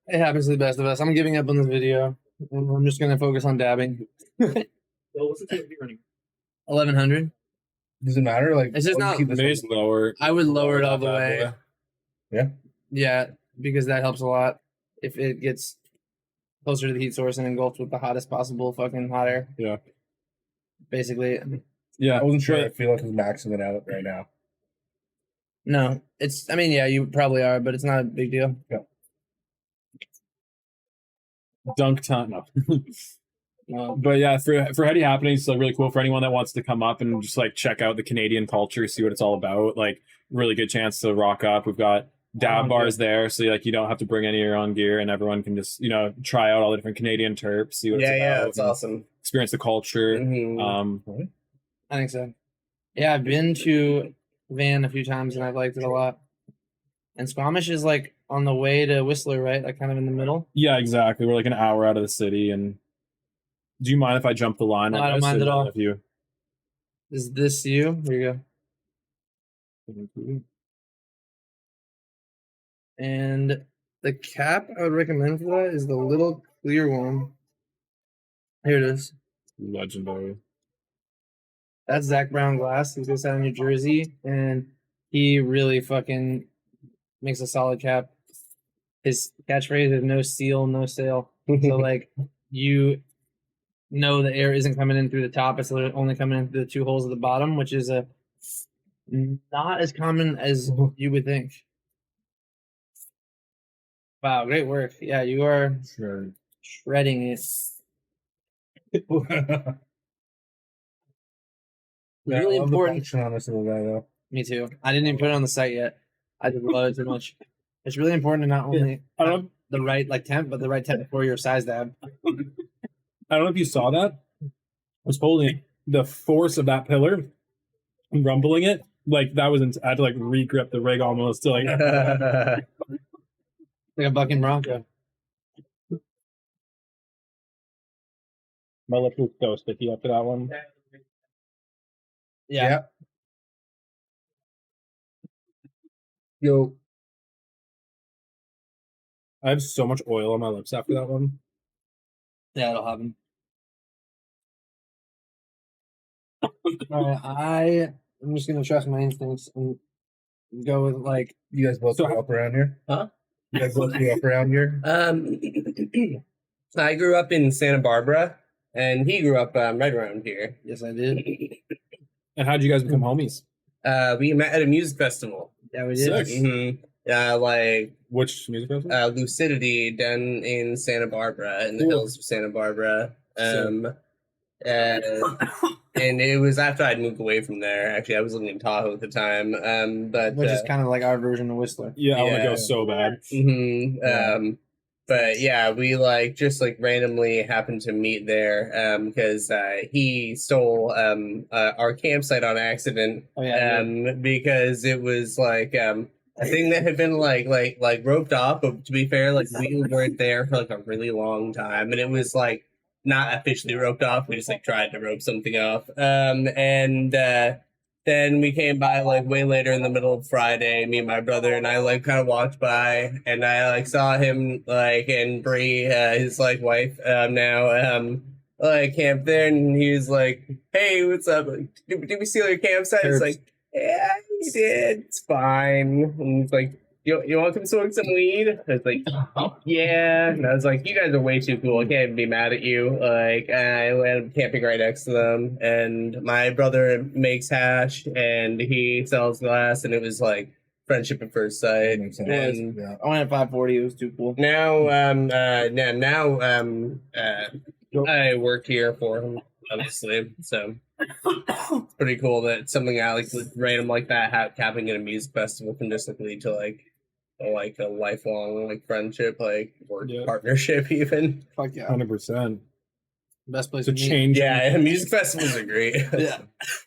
It happens to the best of us. I'm giving up on this video. I'm just gonna focus on dabbing. What's the TSV running? 1100. Does it matter? Like, It's just what do you not- keep this Maybe lower. I would lower it all the that way. boy. Yeah? Yeah, because that helps a lot. If it gets closer to the heat source and engulfed with the hottest possible fucking hot air. Yeah. Basically. Yeah. I wasn't sure. I feel like it's maxing it out right now. No, it's, I mean, yeah, you probably are, but it's not a big deal. Dunk time. No. No. But yeah, for Heady Happenings, it's like really cool for anyone that wants to come up and just like check out the Canadian culture, see what it's all about. Like, really good chance to rock up. We've got dab bars there, so like you don't have to bring any of your own gear, and everyone can just try out all the different Canadian terps, see what it's about, that's and awesome. experience the culture. Mhm. I think so. Yeah, I've been to Van a few times and I've liked it a lot. And Squamish is like on the way to Whistler, right? Like kind of in the middle. Yeah, exactly. We're like an hour out of the city, and do you mind if I jump the line? No, on I don't this, mind or at all. if you- Is this you? Here you go. And the cap I would recommend for that is the little clear one. Here it is. Legendary. That's Zach Brown Glass. He's based out of New Jersey, and he really fucking makes a solid cap. His catchphrase is "No seal, no sale." So like, you know the air isn't coming in through the top; it's only coming in through the 2 holes at the bottom, which is not as common as you would think. Wow, great work! Yeah, you are Sure. shredding it. Yeah, Really I love the important. function on this little guy though. Me too. I didn't even put it on the site yet. I just love it too much. It's really important to not only I don't have know. the right like temp, but the right temp for your size dab. I don't know if you saw that. I was holding the force of that pillar and rumbling it. Like that was, I had to like re-grip the rig almost to like. Like a bucking bronco. My lip was so sticky after that one. Yeah. Yo, I have so much oil on my lips after that one. Yeah, it'll happen. Alright, I'm just gonna trust my instincts and go with like You guys both So- grew up around here? Huh? You guys both grew up around here? I grew up in Santa Barbara, and he grew up right around here. yes I did. And how'd you guys become homies? We met at a music festival. Yeah, we did. Sick. Like Which music festival? Lucidity down in Santa Barbara, in the Cool. hills of Santa Barbara. And it was after I'd moved away from there. Actually, I was living in Tahoe at the time. But Which is kind of like our version of Whistler. Yeah, I want to yeah. go so bad. But yeah, we like just like randomly happened to meet there because he stole our campsite on accident. Oh, yeah, Because it was like a thing that had been like roped off, but to be fair, like we weren't there for like a really long time, and it was like not officially roped off. We just like tried to rope something off. Then we came by like way later in the middle of Friday, me and my brother, and I like kind of walked by and I like saw him like and Bree, his like wife like camped there, and he was like, "Hey, what's up? Did we steal your campsite?" It's Terps. like, "Yeah, you did. It's fine." And it's like, you want to come smoke some weed? I was like, yeah. And I was like, you guys are way too cool. I can't be mad at you. Like, I ended up camping right next to them. And my brother makes hash and he sells glass. And it was like friendship at first sight. Makes sense. And Yeah. I went at 540. It was too cool. now, I work here for him, obviously. So it's pretty cool that something out like random like that happening at a music festival can just like lead to like a lifelong like friendship, like work Yeah. partnership even. Fuck yeah. 100%. Best place To to meet. change. Yeah, music festivals are great. Yeah.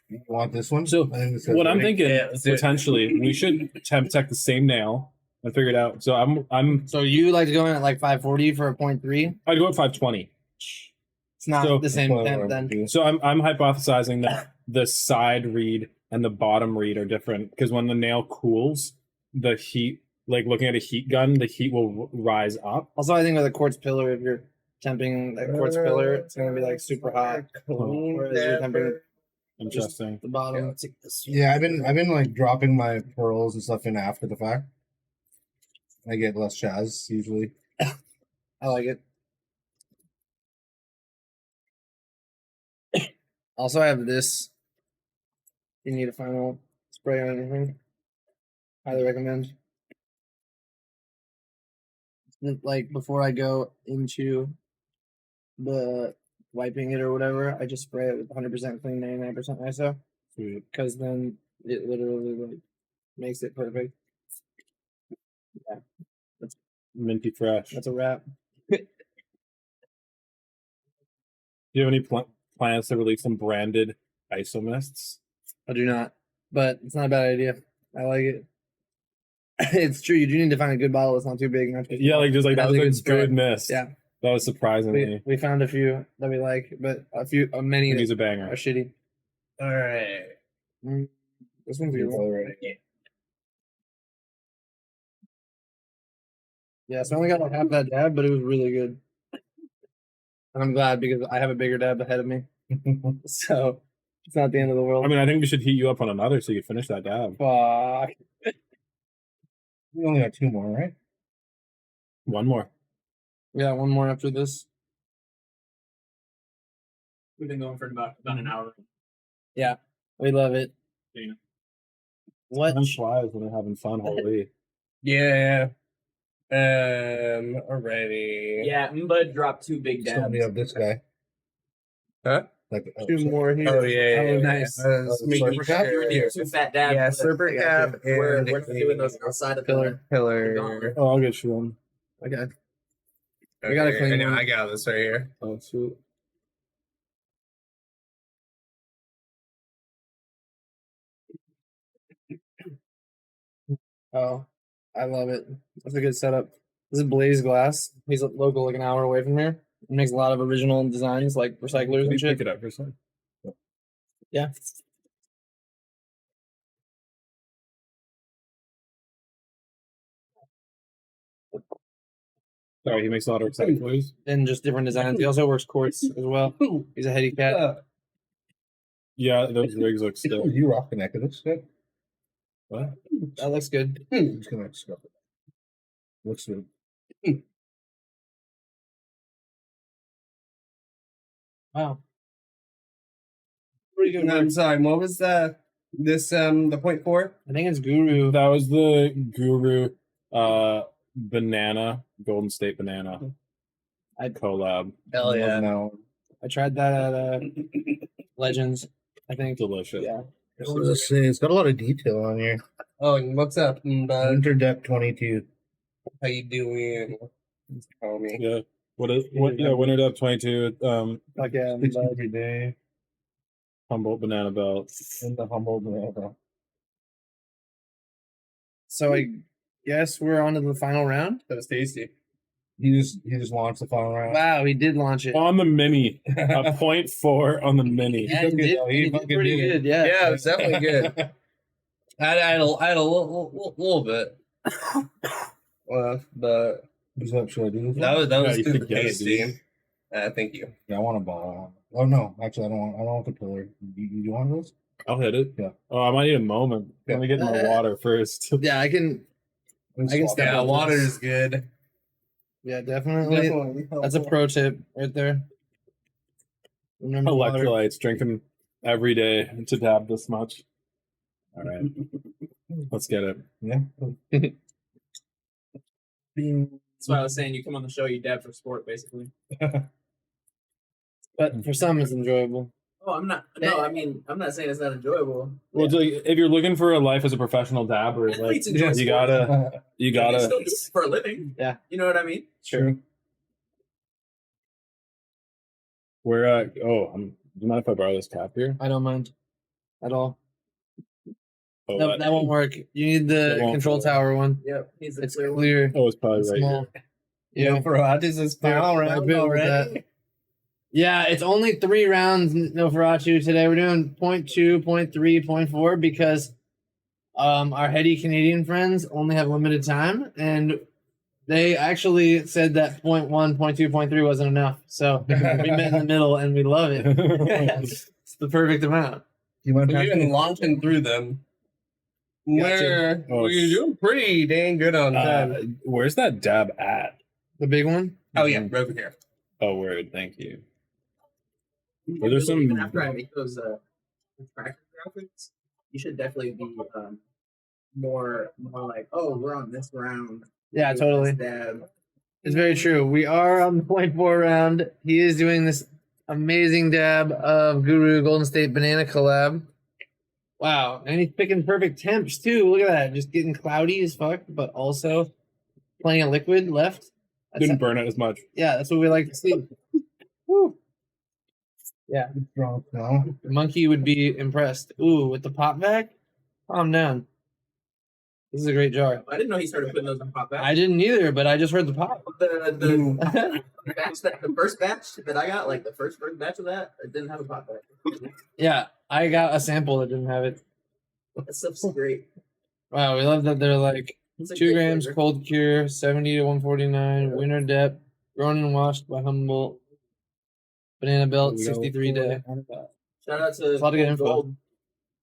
You want this one? So, I think this is What I'm great. thinking, Yeah, let's do it. potentially, we should tech the same nail and figure it out. So I'm So you like to go in at like 540 for a 0.3? I'd go at 520. It's not So- the same That's what I temp would then. do. So I'm hypothesizing that the side read and the bottom read are different because when the nail cools, the heat, like looking at a heat gun, the heat will rise up. Also, I think with a quartz pillar, if you're temping that quartz pillar, it's gonna be like super hot. Whereas you're temping Interesting. the bottom. Yeah. It's like this. Yeah, I've been like dropping my pearls and stuff in after the fact. I get less chaz usually. I like it. Also, I have this. You need a final spray on anything. Highly recommend. Like before I go into the wiping it or whatever, I just spray it with 100% clean, 99% ISO, Sweet. because then it literally like makes it perfect. Minty fresh. That's a wrap. Do you have any plans to release some branded ISO mists? I do not, but it's not a bad idea. I like it. It's true. You do need to find a good bottle that's not too big. Not too Yeah, small. like just like that That's was a a spray. good mist. Yeah, That was surprisingly. we found a few that we like, but many And he's that a banger. are shitty. All right. This one's good. Yeah, so I only got like half that dab, but it was really good. And I'm glad because I have a bigger dab ahead of me. So it's not the end of the world. I mean, I think we should heat you up on another so you can finish that dab. Fuck. We only got 2 more, right? One more. Yeah, one more after this. We've been going for about an hour. We love it. Yeah. What? Time flies when they're having fun. Holy. Yeah. Already. Yeah, Mbud dropped 2 big Still dabs. only have this guy. Huh? like Two more here. Oh yeah, Oh, nice. Slurper cap? Two fat dabs. Yeah, but slurper I got cap you. We're and not doing those outside of Pillar. pillar. Oh, I'll get you one. Okay. We got a clean Okay, one. I got this right here. Oh, sweet. Oh, I love it. That's a good setup. This is Blaze Glass. He's local, like an hour away from here. He makes a lot of original designs, like recyclers and shit. Pick it up for a second. Yeah. Sorry, he makes a lot of recyclers. And just different designs. He also works quartz as well. He's a heady cat. Yeah, those rigs look Still, still. you rock the neck of this shit. What? That looks good. I'm just gonna scrub it. Looks good. Wow. Pretty good. I'm sorry. What was the 0.4? I think it's Guru. That was the Guru banana, Golden State banana collab. Hell yeah. No. I tried that at Legends. I think. Delicious. Yeah. What does it say? It's got a lot of detail on here. Oh, and what's up, bud? Winter Depth 22. How you doing? Call me. Yeah. Yeah, Winter Depth 22, Like yeah. It's every day Humboldt banana belt. in the Humboldt. So I guess we're on to the final round. That was tasty. He just launched the final round. Wow, he did launch it. On the mini. A 0.4 on the mini. Yeah, he did, He he did fucking pretty did it. good. Yeah. Yeah, it was definitely good. I had a little bit. But What's up, should I do this? that was Yeah, you super should get it, tasty. dude. Thank you. Yeah, I want a ball. Oh no, actually, I don't want the pillar. You want those? I'll hit it. Yeah. Oh, I might need a moment. Let me get my water first. Yeah, I can step Yeah, up water this. is good. Yeah, definitely. That's a pro tip right there. Remember water. Electrolytes, drink them every day to dab this much. All right. Let's get it. Yeah. That's why I was saying you come on the show, you dab for sport, basically. But for some, it's enjoyable. Oh, I'm not. No, I mean, I'm not saying it's not enjoyable. Well, it's like, if you're looking for a life as a professional dabber, like Athletes enjoy you sports. gotta They still do it for a living. Yeah. You know what I mean? Sure. Where do you mind if I borrow this cap here? I don't mind at all. Oh, No, that won't work. You need the That won't control work. tower one. Yep. He's the It's clear one. clear. Oh, it's probably right Small. here. Yeah. For Rogers is final Here, round I've been with already. Yeah, it's only 3 rounds, no Farachu today. We're doing 0.2, 0.3, 0.4 because our heady Canadian friends only have limited time, and they actually said that 0.1, 0.2, 0.3 wasn't enough. So we met in the middle, and we love it. It's the perfect amount. You want We've to been launching through them. We're Oh, doing pretty dang good on that. Where's that dab at? The big one? Oh yeah, right over here. Oh, word. Thank you. Even there's some- after I make those tracker graphics, you should definitely be more like, oh, we're on this round. Yeah, totally. Dab. It's very true. We are on the 0.4 round. He is doing this amazing dab of Guru Golden State Banana collab. Wow. And he's picking perfect temps too. Look at that. Just getting cloudy as fuck, but also plenty of liquid left. That's Didn't burn it as much. yeah, that's what we like to see. Woo. Yeah. drunk now? Monkey would be impressed. Ooh, with the pop vac? Calm down. This is a great jar. I didn't know he started putting those in pop back. I didn't either, but I just heard the pop. The first batch that I got, like the first batch of that, it didn't have a pop back. Yeah, I got a sample that didn't have it. That stuff's great. Wow, we love that they're like It's a 2 great grams flavor. cold cure, 70 to 149, winter depth, grown and washed by Humboldt. Banana belt, 63 day. Shout out to It's a lot of good Full info. Gold.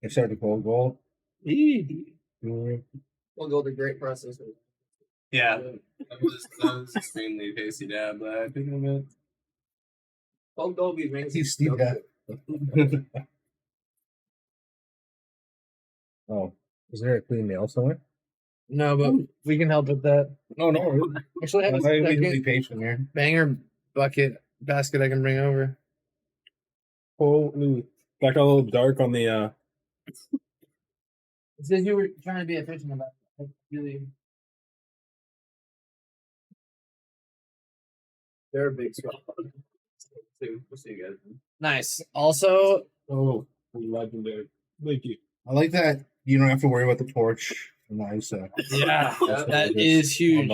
It started cold gold. Eee. Full Gold, a great processor. Yeah, that was extremely tasty dab. But I think of it. Full Gold be makes You see that? Oh, is there a clean nail somewhere? No, but we can help with that. No, no. Actually, I have I a need to be second patient here. banger bucket basket I can bring over. Holy, that got a little dark on the. It says you were trying to be efficient about it. Like, really. They're a big squad. We'll see you guys. Nice. Also, Oh, legendary! Thank you. I like that you don't have to worry about the torch and the ISO. yeah, Yeah, that is huge.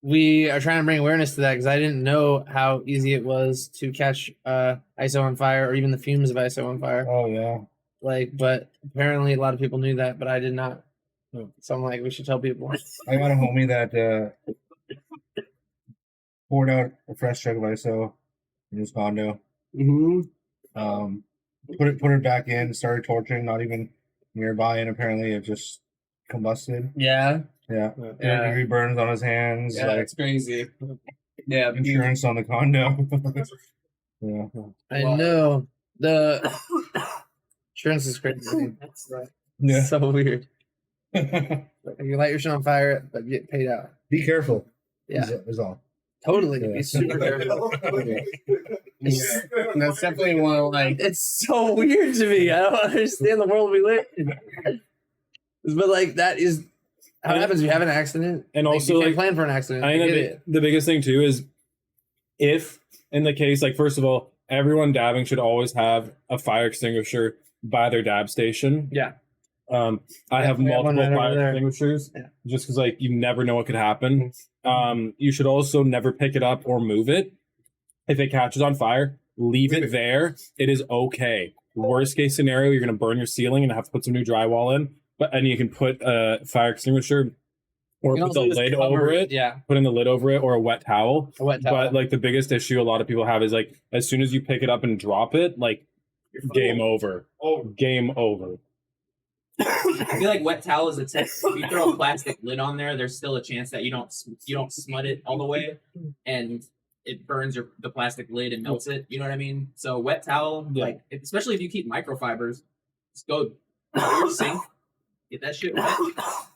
We are trying to bring awareness to that because I didn't know how easy it was to catch ISO on fire or even the fumes of ISO on fire. Oh yeah. Like, but apparently a lot of people knew that, but I did not. So I'm like, we should tell people. I got a homie that poured out a fresh jug of ISO in his condo. Put it back in, started torching, not even nearby, and apparently it just combusted. Yeah. Yeah. Yeah. Degree burns on his hands. Yeah, like that's crazy. Yeah. insurance on the condo. yeah. I know the insurance is crazy. That's right. Yeah. So weird. You light your shit on fire, but get paid out. Be careful. Yeah, Is all. totally. Yeah. Be super careful. Yeah. That's definitely one of like. It's so weird to me. I don't understand the world we live in. But like that is how it happens. You have an accident, And like, also, you can't like, plan for an accident. I I think get that it. the biggest thing too is if in the case, like, first of all, everyone dabbing should always have a fire extinguisher by their dab station. Yeah. I Yeah, have we have one multiple right over fire there. extinguishers Yeah. just because, like, you never know what could happen. You should also never pick it up or move it. If it catches on fire, leave it there. It is okay. Worst case scenario, you're going to burn your ceiling and have to put some new drywall in. And you can put a fire extinguisher or You can put the also just lid cover over it. Yeah, Put in the lid over it or a wet towel. a wet towel. But like the biggest issue a lot of people have is like as soon as you pick it up and drop it, like game over. Oh, game over. I feel like wet towel is a test. If you throw a plastic lid on there, there's still a chance that you don't smut it all the way, and it burns the plastic lid and melts it. You know what I mean? So wet towel, Yeah. like especially if you keep microfibers, just go to your sink, get that shit wet,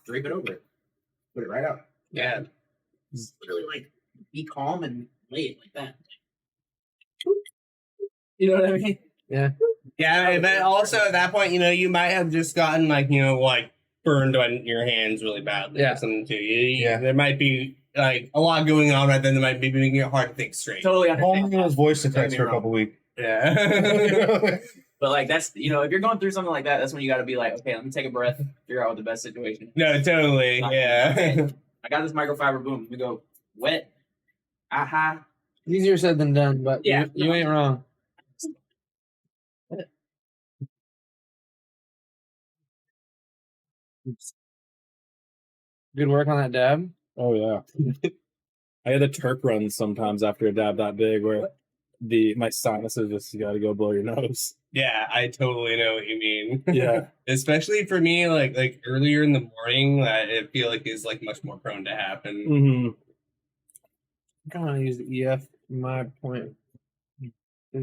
drape it over it, put it right out. Yeah. Just literally like be calm and lay it like that. You know what I mean? Yeah. Yeah, but also at that point, you might have just gotten like burned on your hands really badly Yeah. or something too. Yeah. There might be like a lot going on right then that might be making it hard to think straight. Totally Homie understand. was voice to Don't get text me for a wrong. couple weeks. Yeah. But like that's if you're going through something like that, that's when you got to be like, okay, let me take a breath, figure out what the best situation. No, totally. Yeah. I got this microfiber. Boom. We go wet. Aha. Easier said than done, but Yeah. you ain't wrong. Good work on that dab. Oh yeah. I had the Terp runs sometimes after a dab that big where my sinuses just gotta go blow your nose. Yeah, I totally know what you mean. Yeah. Especially for me, like earlier in the morning, that I feel like is like much more prone to happen. Mm-hmm. I kind of want to use the EF from my point. I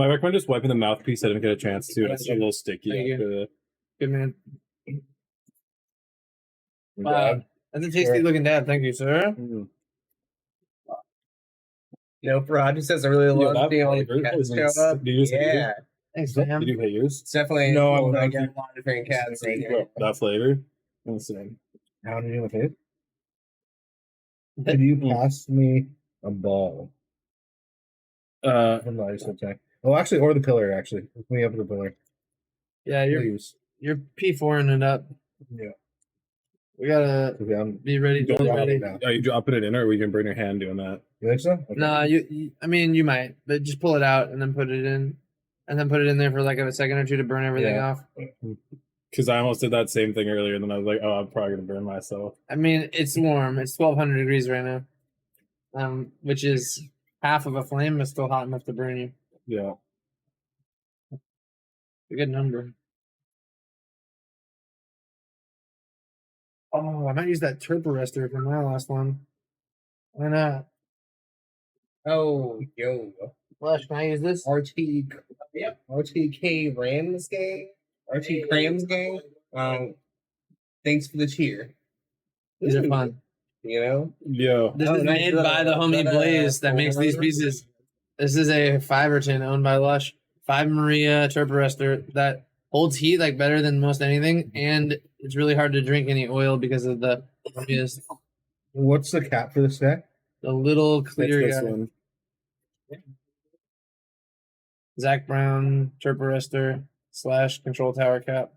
recommend just wiping the mouthpiece. I didn't get a chance to. It's a little sticky Thank you. after the. Good man. Dab. That's a tasty looking dab. Thank you, sir. Mm. Roger says I really Yeah, love that being able to flavor cats is show nice. up. Do you just hate Yeah, Thanks, Did man. you hate yours? it's definitely No, cool I'm when I not. get a lot of different cats right here. That flavor. Insane. How did you with it? Could you pass me a ball from the ISO tank? Oh, actually, or the pillar, actually. Hook me up with the pillar. Yeah, Please. you're P4ing it up. Yeah. We gotta Okay, be ready. Don't Be drop ready. it now. Are you dropping it in, or we can burn your hand doing that? You think so? Okay. Nah, I mean, you might, but just pull it out and then put it in, and then put it in there for like a second or two to burn everything Yeah. off. Because I almost did that same thing earlier, and then I was like, "Oh, I'm probably gonna burn myself." I mean, it's warm. It's 1200 degrees right now, which is half of a flame, but still hot enough to burn you. Yeah. A good number. Oh, I might use that Terp arrestor for my last one. Why not? Oh, yo. Lush, can I use this? RTK Rams gang? RT Crams gang? Thanks for the cheer. These are fun. You know? Yeah. This Oh, is nice made little- by the homie that, Blaze that makes these four- pieces. This is a 5 or 10 owned by Lush. 5 Maria Terp arrestor that holds heat like better than most anything, and it's really hard to drink any oil because of the What's the cap for this guy? the little That's clear this guy. one. Zach Brown Terp arrestor / control tower cap.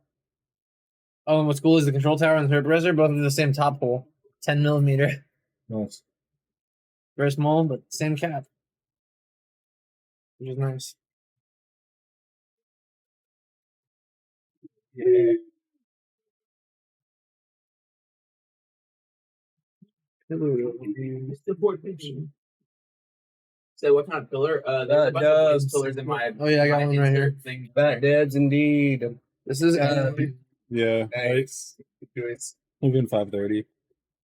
Oh, and what's cool is the control tower and the Terp arrestor both have the same top hole, 10 millimeter. Nice. Very small, but same cap, which is nice. So what kind of pillar? There's a bunch of nice pillars in my. Oh yeah, I got my one right here. insert thing. Fat dads indeed. This is Yeah. Nice. Nice. Even 530.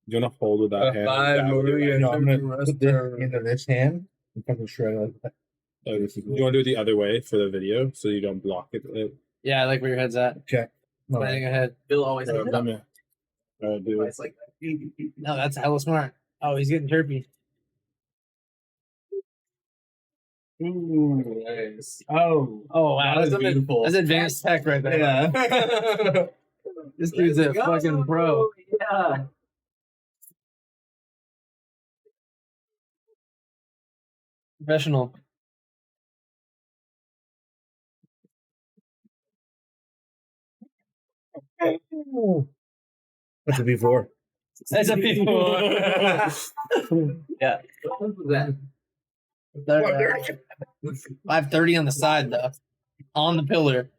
You want to hold with that hand? Five Maria No, I'm Terp gonna put this arrestor. into this hand and fucking shred it. Oh, this is- you want to do it the other way for the video so you don't block it? yeah, I like where your head's at. Okay. No, Planning ahead. Bill always has Come here. Do it. advice like that. No, that's hella smart. Oh, he's getting terpy. Ooh, nice. Oh wow, That is that's, beautiful. that's advanced tech right there. Yeah. This dude's a fucking pro. Yeah. Professional. What's it before? That's a before. Yeah. What was that? 530 on the side though, on the pillar.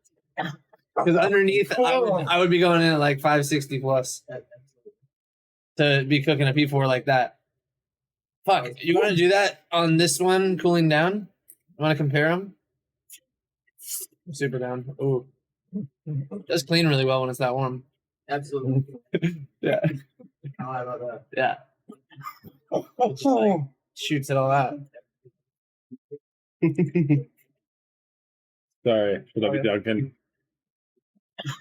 Because underneath, I would be going in at like 560 plus to be cooking a P4 like that. Fuck, you want to do that on this one cooling down? You want to compare them? Super down. Ooh, does clean really well when it's that warm. Absolutely. Yeah, I'll lie about that. yeah. Shoots it all out. Sorry for the Duncan.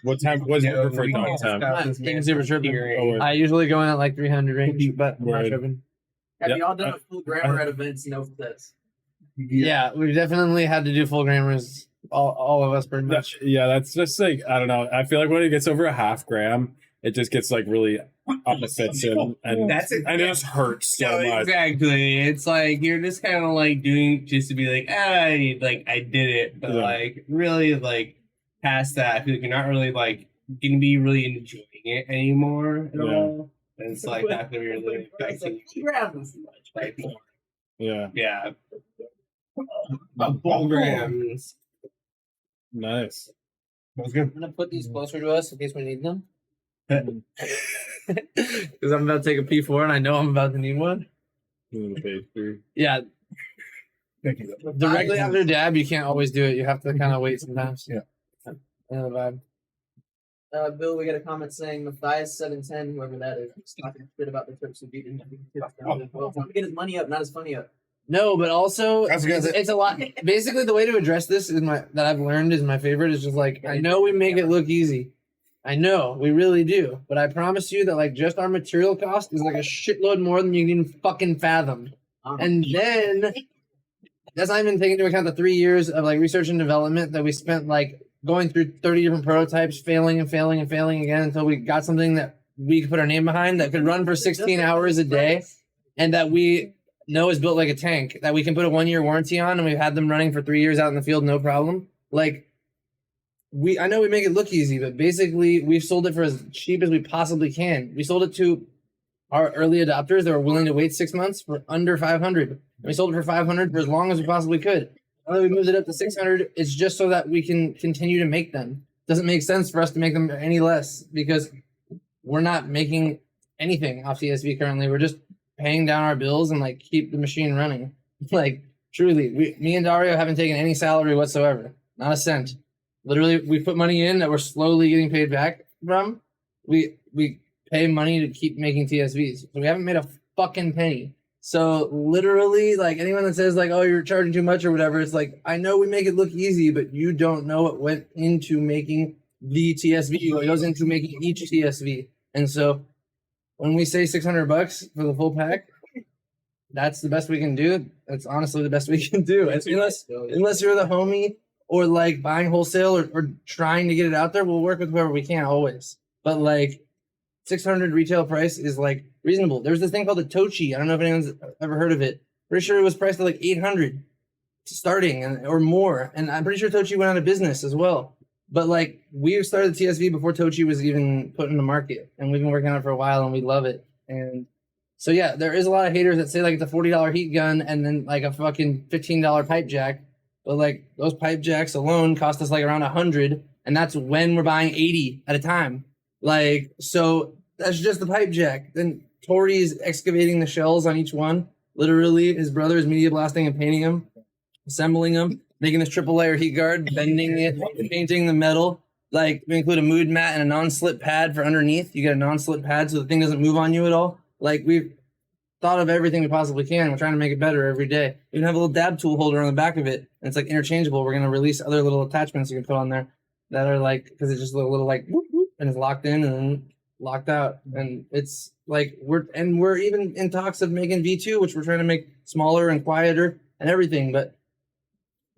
What time? What's your preferred dog time? Being super tripping. Oh, I usually go in at like 300 range, but I'm not Right. tripping. Have Yep. y'all done a full grammar at events? No sets. Yeah, we've definitely had to do full grammars. All of us pretty much. Yeah, that's just like I don't know. I feel like when it gets over a half gram, it just gets like really opposites and That's it. and it just hurts so No, much. exactly. It's like you're just kind of like doing just to be like, I did it, but Yeah. like really like past that, I feel like you're not really like gonna be really enjoying it anymore at Yeah. all. And it's like not gonna be really affecting you. Like, Yeah, yeah. Programs. nice. That was good. I'm gonna put these closer to us in case we need them. Because I'm about to take a P4 and I know I'm about to need one. In the pastry. Yeah, Thank you. directly after dab, you can't always do it. You have to kind of wait sometimes. Yeah. Yeah, the vibe. Bill, we got a comment saying Matthias 710, whoever that is, he's talking shit about the TerpSousVide. Well, time to get his money up, not his funny up. No, but also That's good. it's a lot. Basically, the way to address this is that I've learned is my favorite is just like I know we make it look easy. I know we really do, but I promise you that like just our material cost is like a shitload more than you can even fucking fathom. And then that's not even taking into account the 3 years of like research and development that we spent like going through 30 different prototypes, failing and failing and failing again until we got something that we could put our name behind that could run for 16 hours a day and that we know is built like a tank that we can put a 1 year warranty on, and we've had them running for 3 years out in the field, no problem. Like I know we make it look easy, but basically we've sold it for as cheap as we possibly can. We sold it to our early adopters that were willing to wait 6 months for under 500. And we sold it for 500 for as long as we possibly could. Now that we moved it up to 600, it's just so that we can continue to make them. Doesn't make sense for us to make them any less because we're not making anything off TSV currently. We're just paying down our bills and like keep the machine running. Like truly, me and Dario haven't taken any salary whatsoever, not a cent. Literally, we put money in that we're slowly getting paid back from. We pay money to keep making TSVs, so we haven't made a fucking penny. So literally, like anyone that says like, "Oh, you're charging too much" or whatever, it's like I know we make it look easy, but you don't know what went into making the TSV, what goes into making each TSV. And so when we say $600 for the full pack, that's the best we can do. That's honestly the best we can do. Unless you're the homie or like buying wholesale or trying to get it out there, we'll work with whoever we can always. But like 600 retail price is like reasonable. There's this thing called the Tochi. I don't know if anyone's ever heard of it. Pretty sure it was priced at like 800 starting or more. And I'm pretty sure Tochi went out of business as well. But like we started the TSV before Tochi was even put in the market, and we've been working on it for a while and we love it. And so yeah, there is a lot of haters that say like it's a $40 heat gun and then like a fucking $15 pipe jack. But like those pipe jacks alone cost us like around 100, and that's when we're buying 80 at a time. Like, so that's just the pipe jack. Then Torrey is excavating the shells on each one. Literally, his brother is media blasting and painting them, assembling them, making this triple layer heat guard, bending it, painting the metal. Like, we include a mood mat and a non-slip pad for underneath. You get a non-slip pad so the thing doesn't move on you at all. Like, we've thought of everything we possibly can. We're trying to make it better every day. We even have a little dab tool holder on the back of it, and it's like interchangeable. We're going to release other little attachments you can put on there that are like, because it's just a little like whoop, whoop, and it's locked in and then locked out. And it's like we're even in talks of making V2, which we're trying to make smaller and quieter and everything, but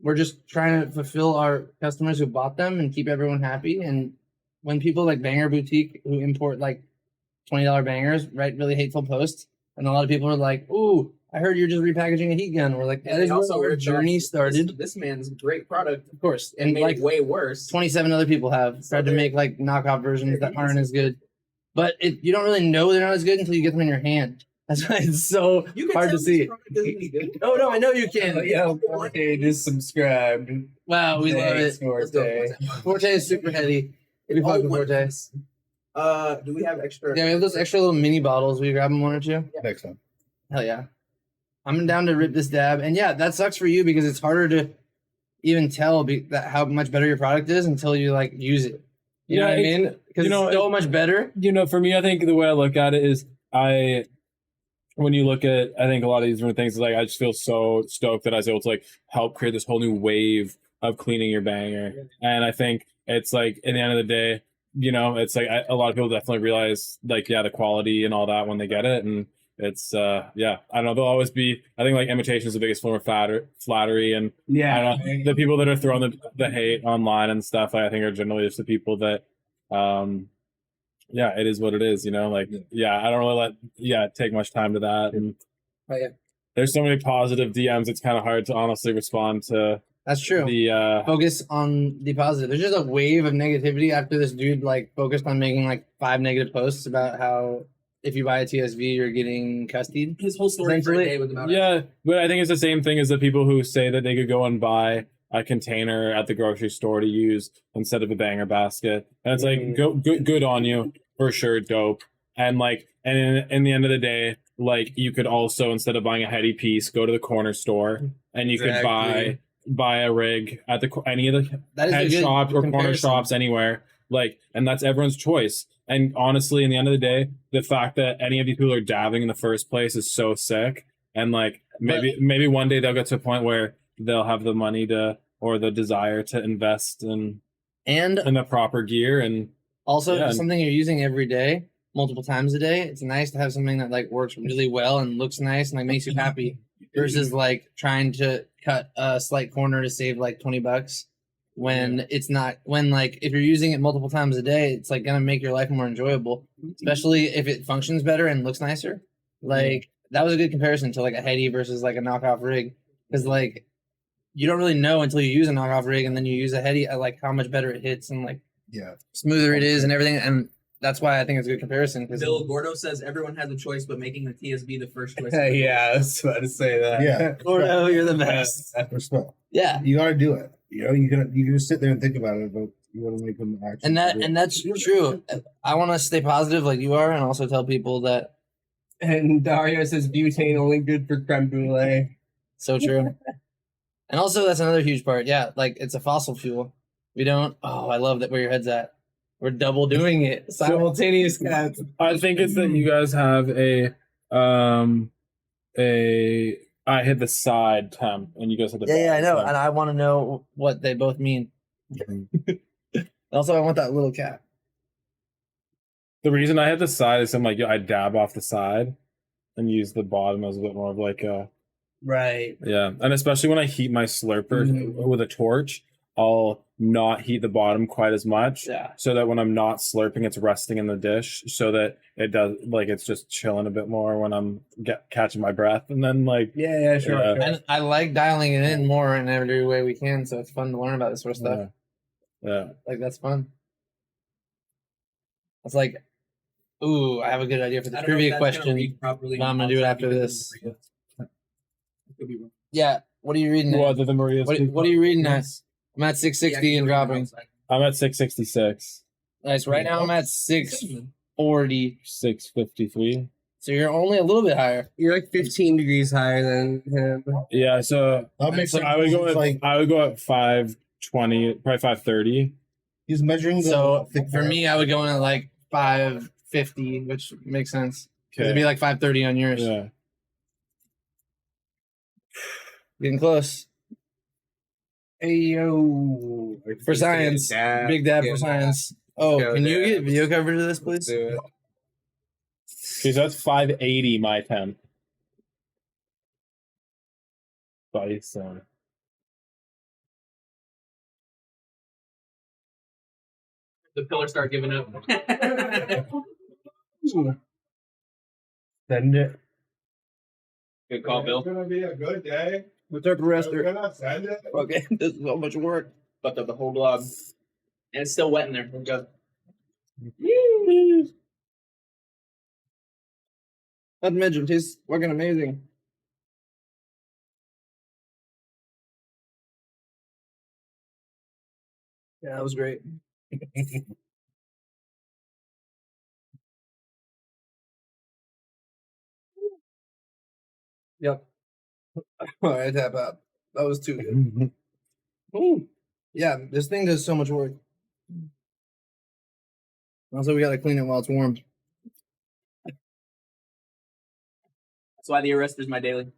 we're just trying to fulfill our customers who bought them and keep everyone happy. And when people like Banger Boutique who import like $20 bangers write really hateful posts, and a lot of people are like, "Ooh, I heard you're just repackaging a heat gun." We're like, "That is also where our journey started." This man's great product, Of course, and and made like it way worse. 27 other people have tried to make like knockoff versions that aren't as good, but you don't really know they're not as good until you get them in your hand. That's why it's so You can hard tell to see. this product isn't any good. No, I know you can. Yeah, Forte just subscribed. Wow, we love it. Thanks, Forte. Forte is super heady. If you fuck with Forte. Do we have extra? Yeah, we have those extra little mini bottles. Will you grab them, one or two? Next time. Hell yeah. I'm down to rip this dab. And yeah, that sucks for you because it's harder to even tell that how much better your product is until you like use it. You know what I mean? Because it's so much better. You know, for me, I think the way I look at it is when you look at, I think a lot of these different things, like I just feel so stoked that I was able to like help create this whole new wave of cleaning your banger. And I think it's like, at the end of the day, you know, it's like a lot of people definitely realize like, yeah, the quality and all that when they get it. And it's, yeah, I don't know. There'll always be, I think like imitation is the biggest form of flattery. And Yeah. I don't know, the people that are throwing the hate online and stuff, I think are generally just the people that, yeah, it is what it is, you know, like, yeah, I don't really take much time to that. And there's so many positive DMs. It's kind of hard to honestly respond to. That's true. The focus on the positive. There's just a wave of negativity after this dude like focused on making like 5 negative posts about how if you buy a TSV, you're getting custied. His whole story for a day was about it. yeah, but I think it's the same thing as the people who say that they could go and buy a container at the grocery store to use instead of a banger basket. And it's like, good on you, for sure, dope. And like, and in the end of the day, like you could also, instead of buying a heady piece, go to the corner store and you could buy a rig at any of the head shops or corner shops anywhere. Like, and that's everyone's choice. And honestly, in the end of the day, the fact that any of these people are dabbing in the first place is so sick. And like, maybe one day they'll get to a point where they'll have the money to, or the desire to invest in the proper gear. And also something you're using every day, multiple times a day. It's nice to have something that like works really well and looks nice and like makes you happy versus like trying to cut a slight corner to save like $20 when it's not, when like if you're using it multiple times a day, it's like gonna make your life more enjoyable, especially if it functions better and looks nicer. Like that was a good comparison to like a heady versus like a knockoff rig, because like you don't really know until you use a knockoff rig and then you use a heady like how much better it hits and like smoother it is and everything. And that's why I think it's a good comparison. Bill Gordo says everyone has a choice, but making the TSV the first choice. Yeah, I was about to say that. Yeah. Gordo, you're the best. Respect. Yeah. You gotta do it. You know, you can just sit there and think about it, but you want to make them actually. And that's true. I want to stay positive like you are, and also tell people that. And Dario says butane only good for creme brulee. So true. And also that's another huge part. Yeah, like it's a fossil fuel. We don't. Oh, I love that where your head's at. We're double doing it. Simultaneous cats. I think it's that you guys have I hit the side temp and you guys hit the Yeah, I know. temp. And I want to know what they both mean. Also, I want that little cap. The reason I hit the side is I'm like, I dab off the side. and use the bottom as a bit more of like a Right. yeah. And especially when I heat my slurper with a torch, I'll not heat the bottom quite as much. Yeah. So that when I'm not slurping, it's resting in the dish, so that it does like it's just chilling a bit more when I'm catching my breath, and then like Yeah, sure. Yeah. sure. And I like dialing it in more in every way we can, so it's fun to learn about this sort of stuff. yeah. Like that's fun. It's like, ooh, I have a good idea for the I don't know if trivia that's gonna question. read properly but I'm gonna do it outside after because this. of the Maria. Could be wrong. Yeah. What are you reading? What At? are the Marias? What are you reading at? I'm at 660 Yeah, and you're dropping. outside. I'm at 666, Nice. Right now I'm at 640. 653. So you're only a little bit higher. You're like 15 degrees higher than him. Yeah, so That makes so sense. I would go It's at like I would go at 520, probably 530. he's measuring the So for me, I would go in at like 550, which makes sense. It'd be like 530 on yours. Yeah. Getting close. Hey yo. For science. Big dab for science. Oh, go can you there. get video coverage of this, please? Do it. Okay, so that's 580 my temp. Bison. The pillar start giving up. send it. Good call, Bill. It's gonna be a good day. The Terp We're arrestor. gonna send it. Okay, this is so much work. Fucked up the whole blob. And it's still wet in there. We're good. That midget tastes fucking amazing. Yeah, that was great. Yep. All right, tap out. That was too good. Ooh. Yeah, this thing does so much work. Also, we gotta clean it while it's warm. That's why the arrester's my daily.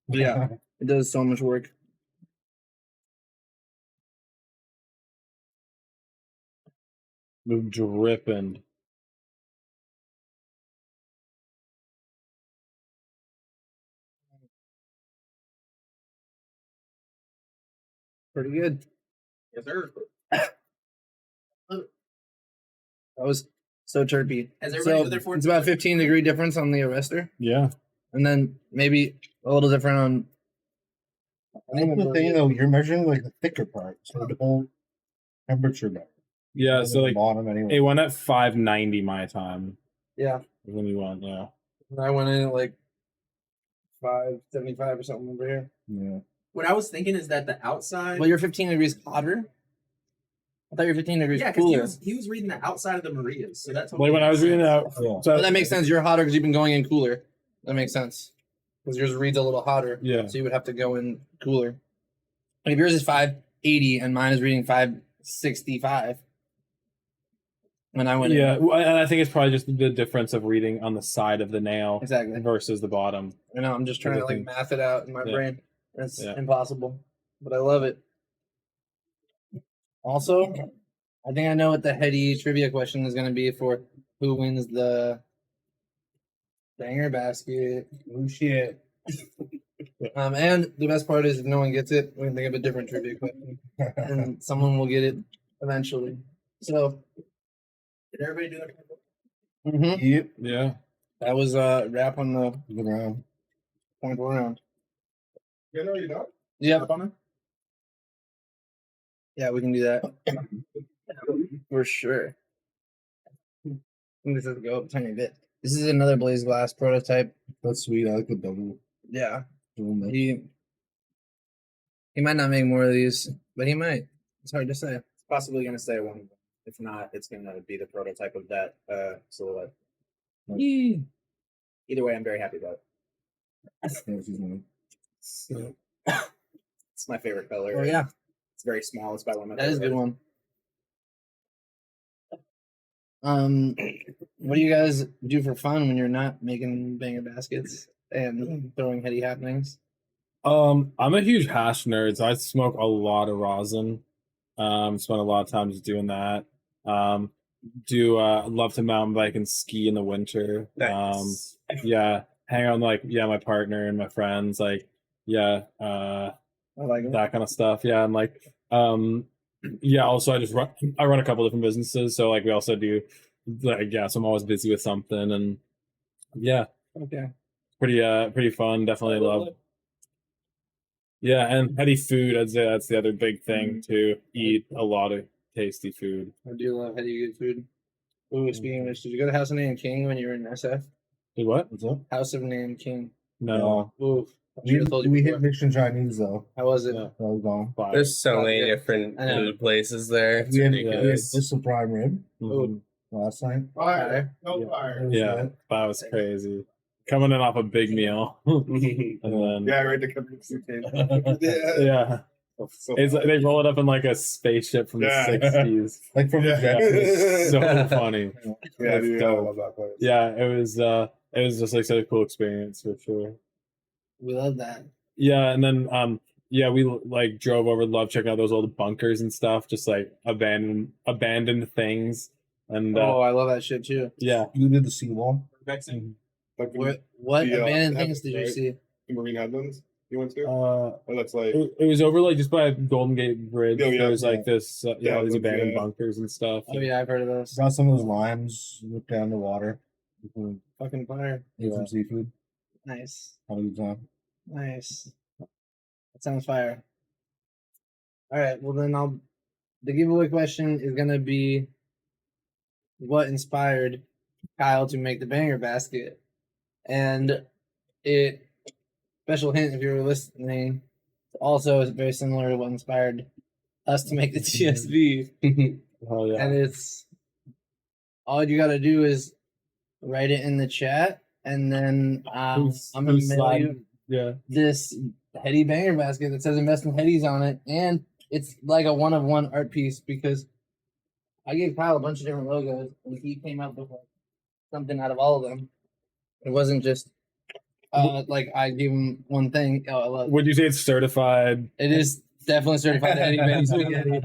Yeah, it does so much work. Dripping. Pretty good. Yes, sir. That was so terpy. Has everybody So do their 14? it's about 15-degree difference on the arrestor, Yeah. and then maybe a little different on. That's the thing though, you're measuring like the thicker part, so the whole temperature better. Yeah, so like bottom anyway. it went at 590 my time Yeah, when you went, yeah. I went in at like 575 or something over here. Yeah. What I was thinking is that the outside. Well, you're 15 degrees hotter. I thought you were 15 degrees yeah, because cooler. he was reading the outside of the Marias. So that's Like when I was reading it out, Yeah. so But that makes sense. You're hotter because you've been going in cooler. That makes sense. Because yours reads a little hotter. Yeah. So you would have to go in cooler. And if yours is 580 and mine is reading 565. When I went yeah, in. well, and I think it's probably just the difference of reading on the side of the nail Exactly. versus the bottom. I know, I'm just trying to like Everything. math it out in my Yeah. brain. It's Yeah. impossible. But I love it. Also, I think I know what the heady trivia question is going to be for who wins the banger basket. Oh shit. And the best part is if no one gets it, we can think of a different trivia question. And someone will get it eventually. So Did everybody do that? Yep. Yeah. that was a wrap on the Good round. point round. You know you don't. Yep. Yeah, we can do that. For sure. This is go up a tiny bit. This is another Blaze Glass prototype. That's sweet. I like the double. Yeah. double mix. He might not make more of these, but he might. It's hard to say. It's possibly going to stay one. If not, it's going to be the prototype of that silhouette. Either way, I'm very happy about it. Yeah, she's one. It's my favorite color. Oh yeah, It's very small. It's by one of my that is a good favorite. one. What do you guys do for fun when you're not making banger baskets and throwing heady happenings? I'm a huge hash nerd, so I smoke a lot of rosin. Spend a lot of time just doing that. Love to mountain bike and ski in the winter. Nice. Yeah. hang out with like my partner and my friends, like I like it. that kind of stuff. Yeah, and like also I run a couple different businesses, so like we also do like so I'm always busy with something, and yeah, Okay. pretty fun. Definitely love. Yeah, and heady food. I'd say that's the other big thing to eat a lot of tasty food. I do love heady good food. Ooh, speaking of which, did you go to House of Name King when you were in SF? Did what? What's up? House of Name King. No. Ooh, I should have told you We before. hit Mission Chinese though. How was it? Yeah. That was gone. Fire. There's so Fuck many yeah. different I know. food places there. It's We had ridiculous. this some prime rib Mhm. last night. Fire. No fire. Yeah, that was crazy. Coming in off a big meal, and then Yeah, right. The company. yeah. So It's like they roll it up in like a spaceship from Yeah. the 60s. Like from Yeah. the jet. It's so funny. yeah, dude, I dope. love that place. Yeah, it was just like such a cool experience for sure. We love that. Yeah, and then we like drove over, loved checking out those old bunkers and stuff, just like abandoned things. And Oh, I love that shit too. yeah. You did the seawall. Like What The, abandoned heavens, things did you right? see? the Marine Headlands you went to? Oh, That's like it was over like just by Golden Gate Bridge. Oh, yeah, There was yeah. like this Yeah, all these yeah. abandoned bunkers and stuff. Oh yeah, I've heard of those. Got some of those limes, looked down the water. Mhm. Fucking fire. Ate Yeah. some seafood. Nice. Had a good time. Nice. That sounds fire. All right. Well, then the giveaway question is gonna be, what inspired Kyle to make the banger basket? And special hint if you were listening, also is very similar to what inspired us to make the TSV. Oh yeah. And it's all you got to do is write it in the chat, and then I'm gonna mail you Yeah. this heady banger basket that says InvestInHeadies on it, and it's like a one-of-one art piece because I gave Kyle a bunch of different logos and he came up with like something out of all of them. It wasn't just like I gave him one thing. Oh, I love it. Would you say it's certified? It is definitely certified heady banger spaghetti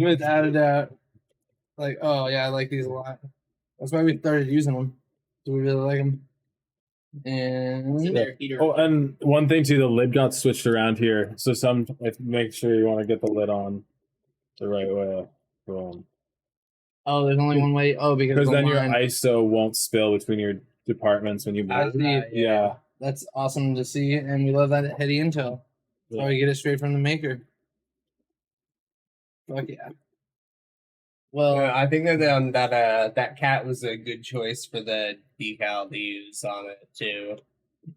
without a doubt. Like, oh yeah, I like these a lot. That's why we started using them. So we really like them. And There, Peter. Oh, and one thing too, the lid got switched around here. So make sure you want to get the lid on the right way. Boom. oh, there's only one way. Oh, because Because the then your line- ISO won't spill between your departments when you I move. see. Yeah. That's awesome to see, and we love that heady intel. Yeah. So we get it straight from the maker. Fuck yeah. Well, I think that that cat was a good choice for the decal to use on it too.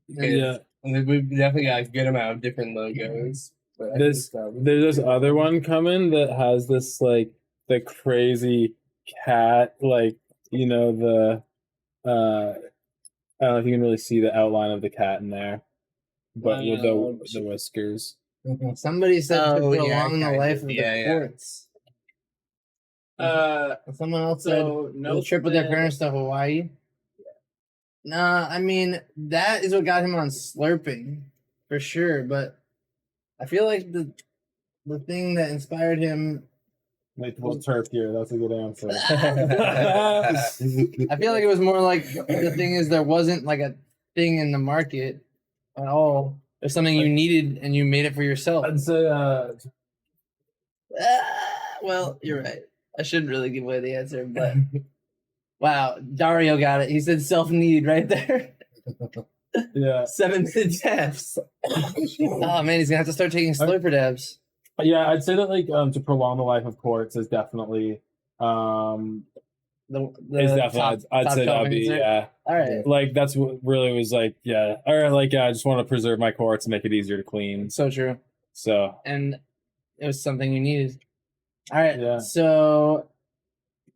Yeah. And we've definitely got a good amount of different logos. But I There's think, this other one coming that has this like the crazy cat, like the I don't know if you can really see the outline of the cat in there, but with the whiskers. somebody said Oh, to yeah, prolong the kind life of. of the Yeah, yeah. courts. Someone else said So no trip with their said- parents to Hawaii. Nah, I mean that is what got him on slurping for sure. But I feel like the thing that inspired him, Like Terp here, that's a good answer. I feel like it was more like the thing is there wasn't like a thing in the market at all. There's something you needed and you made it for yourself. I'd say Well, you're right. I shouldn't really give away the answer, but wow, Dario got it. He said self-need right there. yeah. 7-minute dabs. Oh man, he's gonna have to start taking slurper dabs. Yeah, I'd say that like to prolong the life of courts is definitely I'd say that'd be yeah. All right. Like that's what really was like yeah. Or like I just want to preserve my courts and make it easier to clean. So true. So And it was something you needed. All right. Yeah. So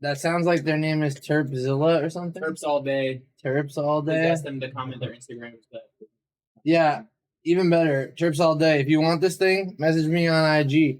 that sounds like their name is Terpzilla or something. Terps all day. Terps all Please day. ask them to comment their Instagram. Yeah, even better. Trips all day. If you want this thing, message me on IG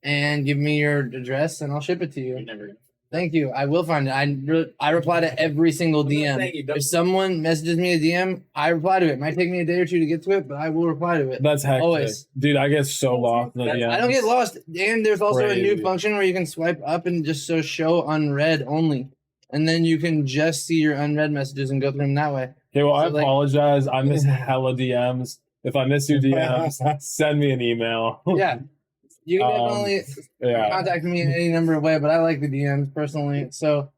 and give me your address and I'll ship it to You're you. never. Thank you. I will find it. I reply to every single DM. Thank you. If someone messages me a DM, I reply to it. It might take me a day or two to get to it, but I will reply to it. that's hectic. Always. Dude, I get so lost. In the I don't DMs. get lost. And there's also a new Crazy. function where you can swipe up and just show unread only. And then you can just see your unread messages and go through them that way. Okay, well, I So, like- apologize. I miss hella DMs. If I miss your DMs, send me an email. Yeah, you can definitely Yeah. contact me in any number of ways, but I like the DMs personally. So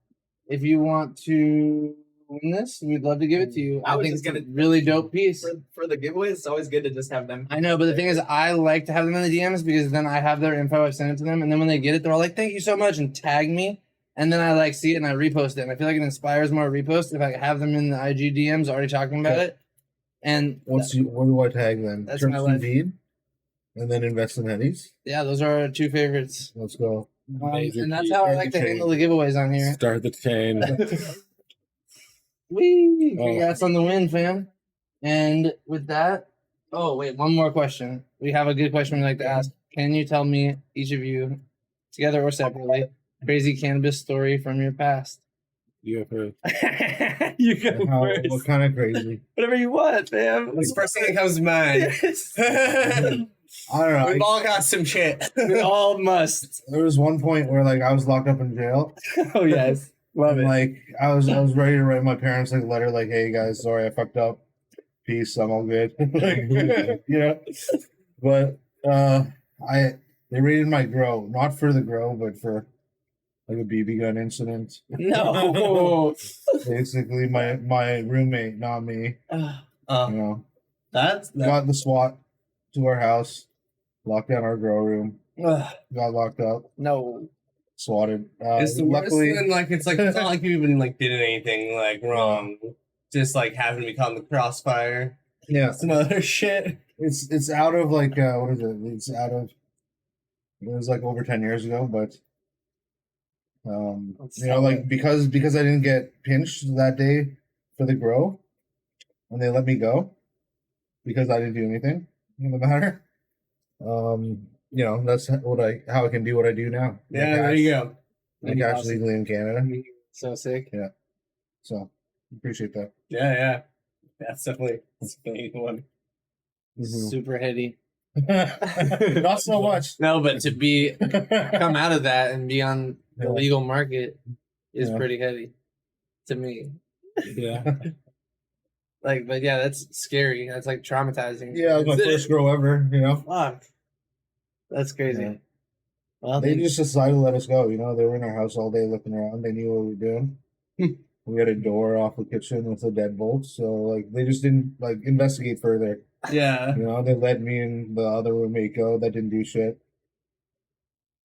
if you want to win this, we'd love to give it to you. I I was think just it's a gonna- really dope piece. For the giveaways, it's always good to just have them. I know, but the thing is, I like to have them in the DMs because then I have their info. I send it to them, and then when they get it, they're all like, "Thank you so much," and tag me. And then I like see it and I repost it. And I feel like it inspires more reposts if I have them in the IG DMs already talking about it. And What do I tag then? That's my life. TerpSousVide, and then InvestInHeadies. yeah, those are our two favorites. Let's go. And that's how I like to handle the giveaways on here. Start the chain. Whee! Oh. Congrats on the win, fam. And with that, oh wait, one more question. We have a good question we like to ask. Can you tell me, each of you, together or separately, crazy cannabis story from your past? You go first. You go first. What kind of crazy? Whatever you want, fam. That's the first thing that comes to mind. I don't know. We've all got some shit. We all must. There was one point where like I was locked up in jail. Oh yes, love And, it. like I was ready to write my parents like a letter like, hey guys, sorry I fucked up. Peace, I'm all good. You know. But they raided my grow, not for the grow, but for like a BB gun incident. No. Basically my roommate, not me. You know. That's Got the SWAT to our house, locked down our grow room, Ugh, got locked up, no. swatted. it's the worst Luckily, when like it's not like you even like did anything like wrong. Just like having to be caught in the crossfire. yeah, Some other shit. it's out of like what is it? It's out of. It was like over 10 years ago, but you know, like because I didn't get pinched that day for the grow, and they let me go because I didn't do anything in the matter. You know, that's how I can do what I do now. Yeah, there you go. Like cash legally in Canada. So sick. So appreciate that. Yeah. That's definitely the one. Super heady. Not so much. No, but to be come out of that and be on the legal market is Yeah. pretty heady to me. Yeah. Like, but yeah, that's scary. That's like traumatizing. Yeah, it was my first grow ever, you know. Fuck. That's crazy. Yeah. Well, They just decided to let us go, you know. They were in our house all day looking around. They knew what we were doing. We had a door off the kitchen with a deadbolt, so like they just didn't like investigate further. Yeah. You know, they let me and the other roommate go that didn't do shit.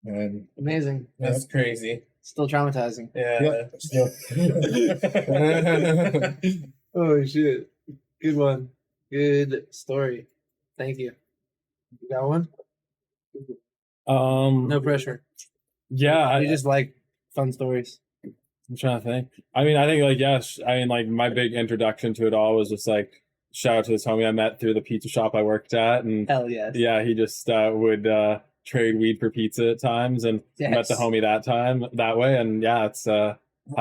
And amazing. That's crazy. Still traumatizing. Yeah. still. Oh shit. Good one. Good story. Thank you. You got one? No pressure. Yeah. We just like fun stories. I'm trying to think. I mean, I think like yes. I mean, like my big introduction to it all was just like shout out to this homie I met through the pizza shop I worked at, and Hell yes. yeah, he just would trade weed for pizza at times, and met the homie that way, and yeah, it's how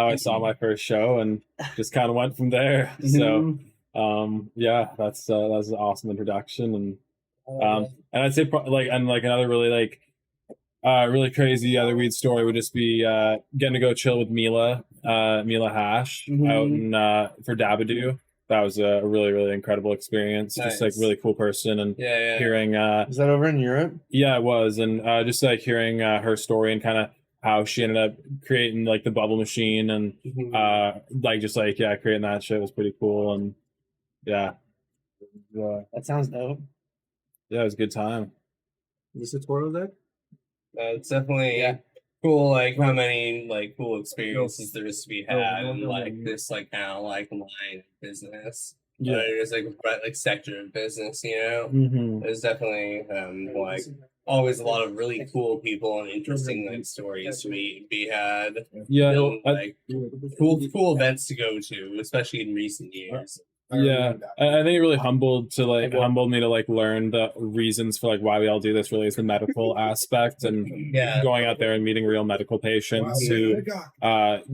I saw my first show, and just kind of went from there. So yeah, that was an awesome introduction, and I'd say another really really crazy other weed story would just be getting to go chill with Mila Hash out in for Dabadoo. That was a really, really incredible experience. Just like Nice. really cool person, and Yeah. hearing is that over in Europe? yeah, it was, and just like hearing her story and kind of how she ended up creating like the bubble machine, and creating that shit was pretty cool, and yeah, That sounds dope. it was a good time. Is this a Toro deck? It's definitely cool, like how many like cool experiences there is to be had in like this like kind of like line of business. Yeah. There's like sector of business, you know. Mm-hmm. There's definitely like always a lot of really cool people and interesting like stories to be had. Yeah, And, like cool events to go to, especially in recent years. yeah, I think it really humbled me to like learn the reasons for like why we all do this. Really, is the medical aspect, and Yeah. going out there and meeting real medical patients who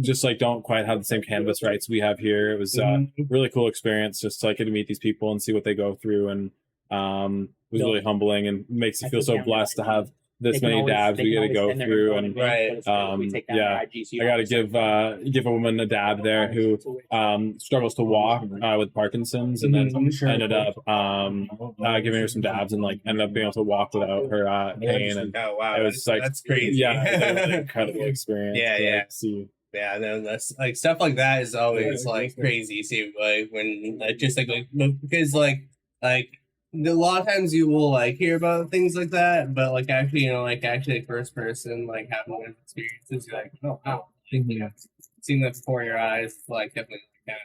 just like don't quite have the same cannabis rights we have here. It was a really cool experience just to like get to meet these people and see what they go through, and it was really humbling and makes you feel so blessed to have this many dabs we got to go through, and yeah, I got to give a woman a dab there who struggles to walk with Parkinson's, and then ended up giving her some dabs, and like ended up being able to walk without her pain. And Oh wow, it was like that's crazy. Yeah, it was an incredible experience. Yeah. See. Yeah, no, that's like stuff like that is always like crazy too. Like when just like because like a lot of times you will like hear about things like that, but like actually actually first person like having those experiences, you're like, oh wow, seeing that before your eyes, like definitely kind of,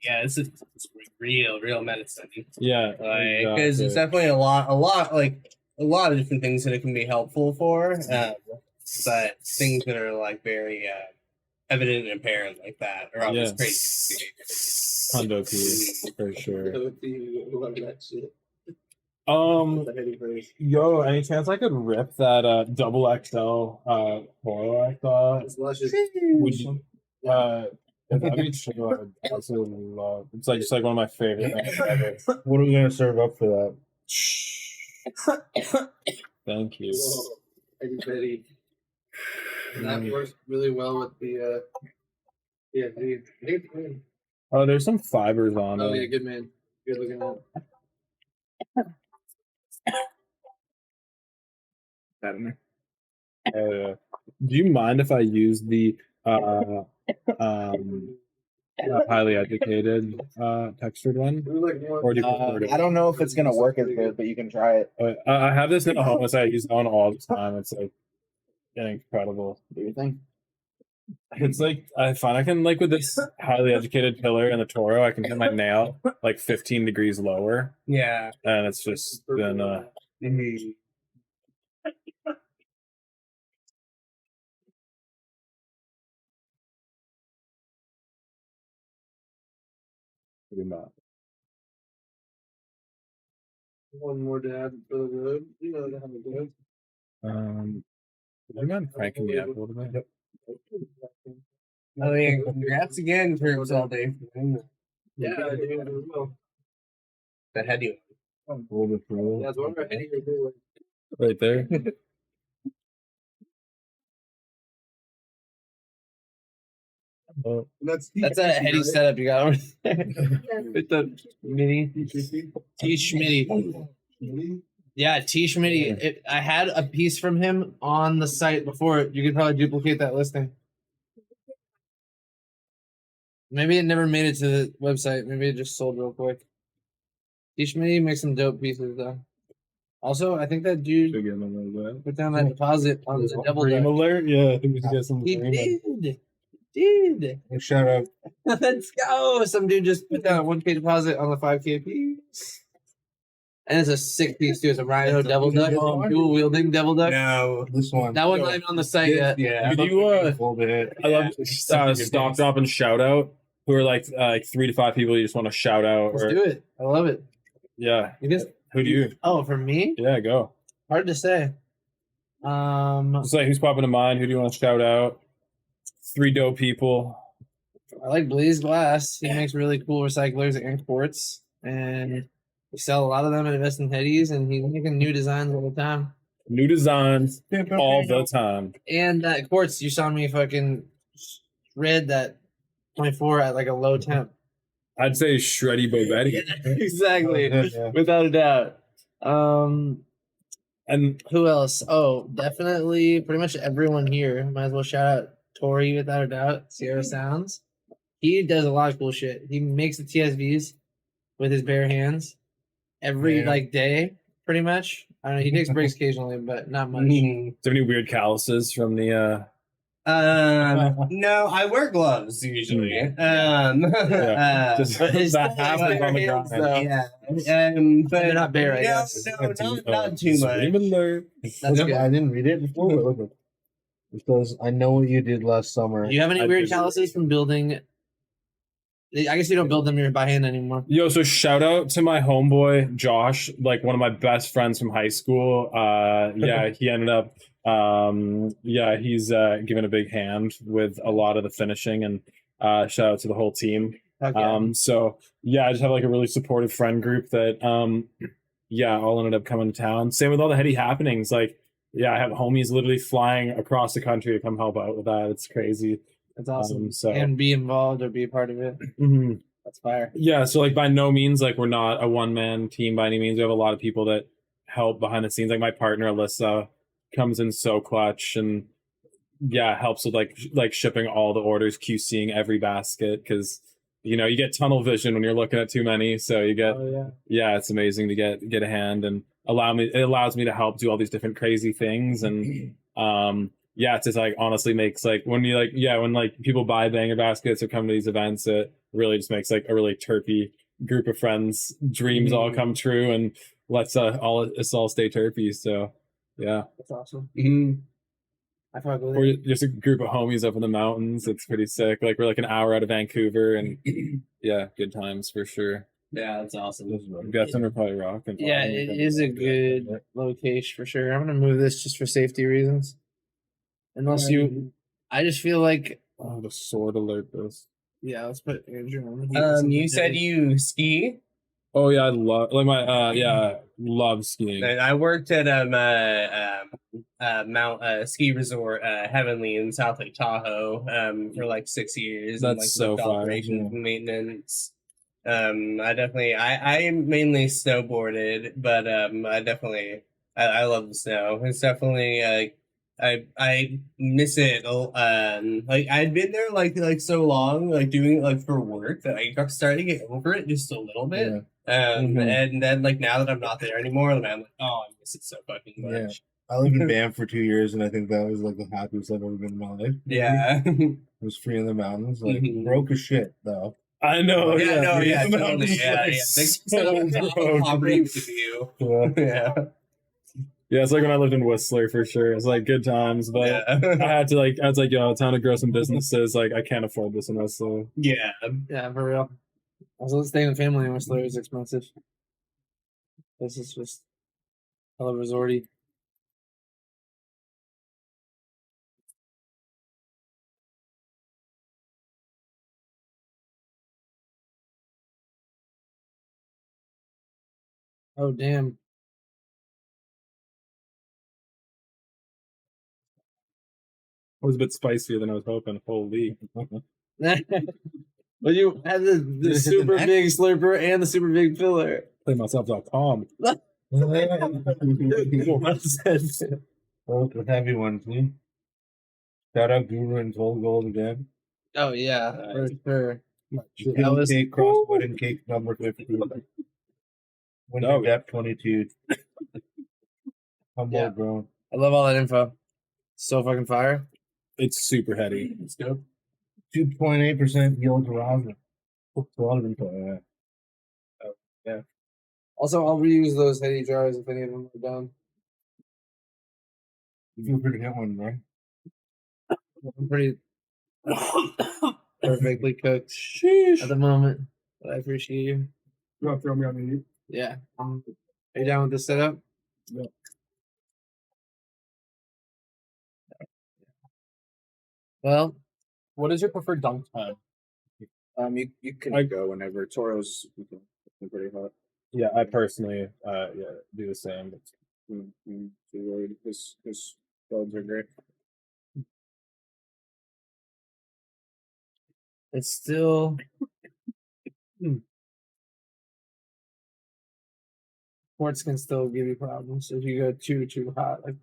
yeah, it's real medicine. Yeah, because it's definitely a lot of different things that it can be helpful for, but things that are like very evident and apparent like that are always crazy. Hundo P for sure. Love that shit. Yo, any chance I could rip that double XL Toro I saw? Would you, if that'd be true, I'd absolutely love. It's like just like one of my favorite things ever. What are we gonna serve up for that? Thank you. Everybody. That works really well with the Oh, there's some fibers on Oh it. yeah, good man. Good looking out. Do you mind if I use the highly educated textured one, or do you prefer to? I don't know if it's gonna work as good, but you can try it. I have this in a home. I use it on all the time. It's like incredible. Do you think? It's like I find I can like with this highly educated pillar and the Toro, I can hit my nail like 15 degrees lower, Yeah. and it's just been pretty much. One more dab for the road. You know how it goes. Do you mind cranking me up a little bit? Oh yeah, congrats again, Terps all day. Yeah, dude. The heady A little bit further. That's one right. Right there. That's a heady setup you got over there. With the mini T Schmitty. Yeah, T Schmitty. I had a piece from him on the site before. You could probably duplicate that listing. Maybe it never made it to the website. Maybe it just sold real quick. T Schmitty makes some dope pieces though. Also, I think that dude put down that deposit on the double Dream duck. alert? Yeah, I think we should get some. He dream did. Dude. Shout out. Let's go. Some dude just put down a 1K deposit on the 5K piece. And it's a sick piece too. It's a Rhino double duck. Dual wielding double duck. No. This one. That one's not even on the site yet. Yeah. Could you A little bit. I love stop, drop, and shout out. Who are like 3 to 5 people you just want to shout out? Let's Or do it. I love it. yeah, You just who do you? Oh, for me? Yeah, go. Hard to say. Just like who's popping to mind? Who do you want to shout out? 3 dope people. I like Blaze Glass. He makes really cool recyclers and quartz. And we sell a lot of them at InvestInHeadies, and he's making new designs all the time. New designs all the time. And that quartz, you saw me fucking shred that 24 at like a low temp. I'd say Shreddy Bovetti. Exactly. Yeah. Without a doubt. And Who else? Oh, definitely pretty much everyone here. Might as well shout out TORREY without a doubt. Sierra Sounds. He does a lot of cool shit. He makes the TSVs with his bare hands every like day, pretty much. I don't know. He takes breaks occasionally, but not much. do you have any weird calluses from the No, I wear gloves usually. just his that half is on the hands, ground. though. Yeah. But They're not bare, I guess. No, not too much. Scream alert. That's good. I didn't read it before, but look. It says, I know what you did last summer. Do you have any I weird did. calluses from building? I guess you don't build them by hand anymore. Yo, so shout out to my homeboy Josh, like one of my best friends from high school. Yeah, he ended up he's given a big hand with a lot of the finishing, and shout out to the whole team. Okay. So yeah, I just have like a really supportive friend group that all ended up coming to town. Same with all the heady happenings. Like yeah, I have homies literally flying across the country to come help out with that. It's crazy. That's awesome. So And be involved or be a part of it. mhm. That's fire. Yeah, so like by no means like we're not a one man team by any means. We have a lot of people that help behind the scenes. Like my partner Alyssa comes in so clutch and yeah, helps with like shipping all the orders, QCing every basket because you know you get tunnel vision when you're looking at too many. So you get yeah, it's amazing to get a hand and it allows me to help do all these different crazy things and yeah, it's just like honestly makes like when you like yeah when like people buy banger baskets or come to these events, it really just makes like a really terpy group of friends dreams all come true and lets us all stay terpy. So yeah, That's awesome. Mhm. I fuck with we're it. just a group of homies up in the mountains. It's pretty sick. Like we're like an hour out of Vancouver and yeah, good times for sure. Yeah, that's awesome. Guessing we're probably rocking. Yeah, it is a good location for sure. I'm gonna move this just for safety reasons. Unless you, I just feel like Oh, the sword alert this. yeah. Let's put Andrew on. You said you ski. Oh yeah, I love like my love skiing. And I worked at Mount Ski Resort Heavenly in South Lake Tahoe for like 6 years. That's and, like, so lift fire. operations and maintenance. I mainly snowboarded, but I love the snow. It's definitely I miss it. Like I'd been there like so long, like doing it like for work that I got starting to get over it just a little bit. Yeah. And then like now that I'm not there anymore, I'm like, oh, I miss it so fucking much. Yeah. I lived in Banff for 2 years, and I think that was like the happiest I've ever been in my life. Yeah. I was free in the mountains, like Mhm. broke as shit though. I know. Yeah, no, yeah, The totally. mountains, Yeah, like, yeah. so broke. Poverty with a view. Yeah. Yeah, it's like when I lived in Whistler for sure. It's like good times, but Yeah. I was like, yo, time to grow some businesses. Like I can't afford this in Whistler. Yeah. Yeah, for real. Also, staying with family in Whistler is expensive. This is just hella resorty. Oh damn. It was a bit spicier than I was hoping. Holy. But you had the Did it hit the super neck? big slurper and the super big filler. Playmyself.com. Both the heavy ones, me. Shout out Guru and Toll Gold again. Oh yeah, for sure. That was- cake, crossbody and cake number 50. Winter Oh. depth 22. Humble, Yeah. bro. I love all that info. So fucking fire. It's super heady. Let's go. 2.8% yield to rosin. That's a lot of info. Yeah. Also, I'll reuse those heady jars if any of them are done. You feel free to get one, right? I'm pretty perfectly cooked Sheesh. at the moment, but I appreciate you. You want to throw me on the knee? Yeah. Are you down with this setup? Yeah. Well, What is your preferred dunk time? You can I- go whenever Toro's pretty hot. Yeah, I personally do the same. His builds are great. it's still. Sports can still give you problems if you go too hot. Like,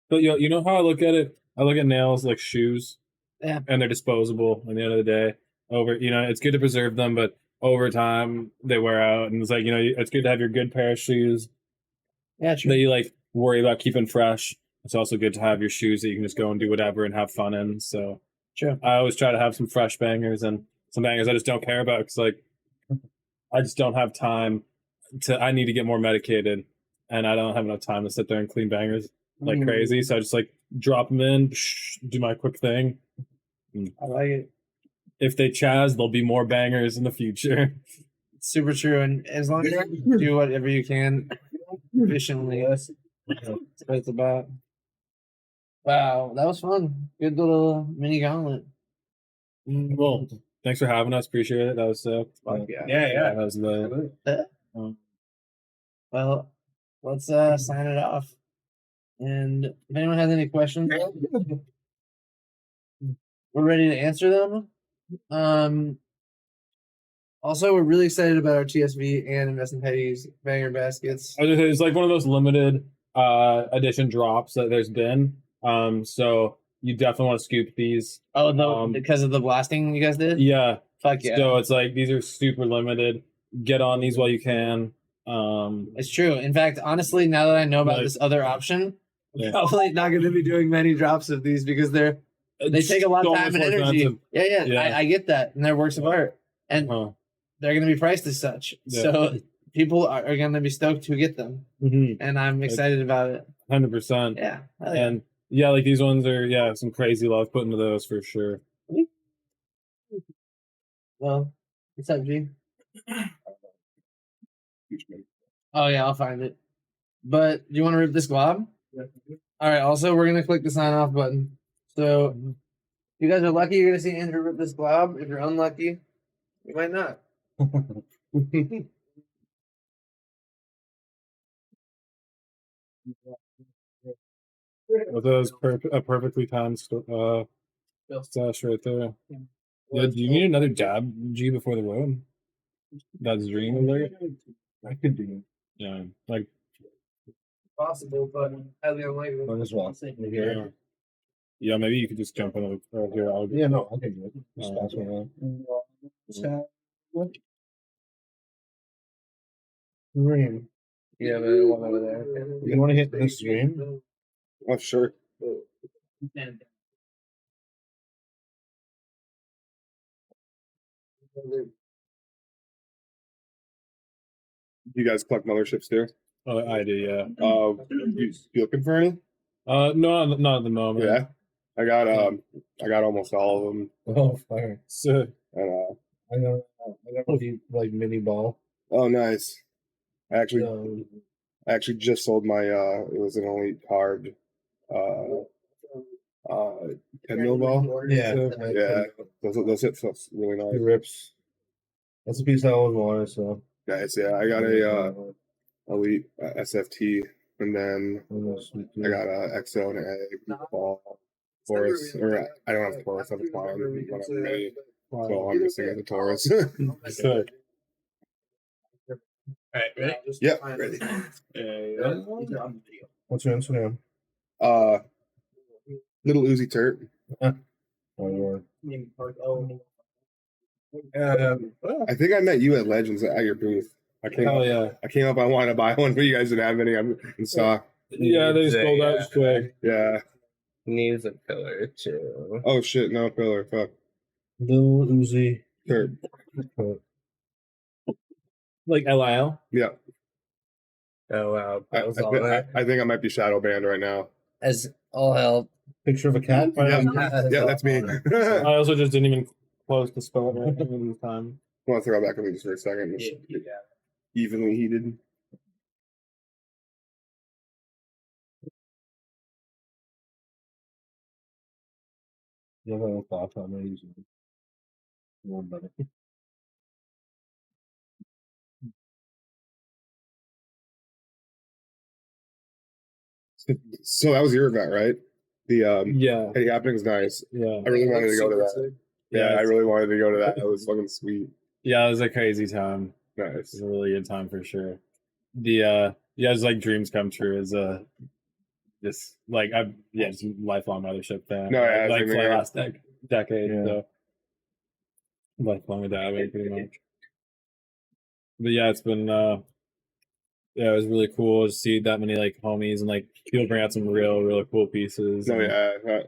But you know how I look at it? I look at nails like shoes. Yeah. And they're disposable at the end of the day. It's good to preserve them, but over time they wear out. And it's like, it's good to have your good pair of shoes yeah, that you like worry about keeping fresh. It's also good to have your shoes that you can just go and do whatever and have fun in. So Sure. I always try to have some fresh bangers and some bangers I just don't care about because like I just don't have time I need to get more medicated and I don't have enough time to sit there and clean bangers like crazy. So I just like drop them in, do my quick thing. I like it. If they chaz, there'll be more bangers in the future. It's super true, and as long as you do whatever you can efficiently, that's what it's about. Wow, that was fun. Good little mini gauntlet. Well, thanks for having us. Appreciate it. That was Fuck yeah. that was the Well, let's sign it off. And if anyone has any questions, we're ready to answer them. Also, we're really excited about our TSV and InvestInHeadies banger baskets. It's like one of those limited edition drops that there's been. So you definitely want to scoop these. Oh no, because of the blasting you guys did? Yeah. Fuck yeah. So it's like these are super limited. Get on these while you can. It's true. In fact, honestly, now that I know about Like- this other option, I'm Yeah. probably not going to be doing many drops of these because they take a lot of So time much and more energy. expensive. Yeah. Yeah. I get that, and they're works of art, and Uh, they're going to be priced as such. Yeah. So people are going to be stoked to get them, and I'm excited about it. 100%. Yeah. Hell yeah. And yeah, like these ones are some crazy love put into those for sure. Well, what's up, G? Oh yeah, I'll find it. But do you want to rip this glob? All right. Also, we're gonna click the sign off button. So, if you guys are lucky, you're gonna see Andrew rip this glob. If you're unlucky, you might not. Well, that was a perfectly timed stash right there. Yeah, do you need another dab G before the road? That's dream alert. I could do Yeah, like Possible, but highly unlikely. it as well. yeah. Yeah, maybe you could just jump on the here. I'll Yeah, no, I can do it. Just Oh, pass it around. Green. Yeah, the one over there. You want to hit this green? Oh, sure. You guys collect motherships too? Oh, I do. Yeah. You looking for any? No, not at the moment. Yeah, I got almost all of them. Oh, fire. So And, I got a like mini ball. oh, nice. I actually So, just sold my it was an elite card 10 mil ball. yeah, Yeah, those hit feels really He nice. rips. That's a piece I always wanted. So Nice, yeah. I got a elite SFT, and then I got a XO and an egg ball. Taurus, or I don't have Taurus, I have a clown, but I'm mini, so I'm missing the Taurus. so All right, ready? Yeah, ready. what's your Instagram? Little Uzi Terp. Oh, Lord. I think I met you at Legends at your booth. I came hell up, yeah. I came up. I wanted to buy one, but you guys didn't have any in stock. Yeah, they just sold out just quick. Yeah. Needs a pillar too. Oh shit! No pillar. Fuck. Lil Uzi. Terp. Like LIL. Yeah. Oh wow, I, that was all that. I think I might be shadow banned right now. As all hell. Picture of a cat. Yeah, yeah, that's me. I also just didn't even close the spell right this time. I want to throw it back at me just for a second. Just evenly heated. You have any thoughts on that? Usually, one better. So that was your event, right? The Yeah, Hey Happening's nice. yeah, I really wanted to go to that. Yeah, I really wanted to go to that. That was fucking sweet. yeah. It was a crazy time. It Nice. was a really good time for sure. The yeah, it's like dreams come true. Is just like I've just lifelong mothership fan. No, yeah, like same for the here. last decade. Yeah. So lifelong with that way pretty much. But yeah, it's been yeah, it was really cool to see that many like homies and like people bring out some really cool pieces. No, and- yeah.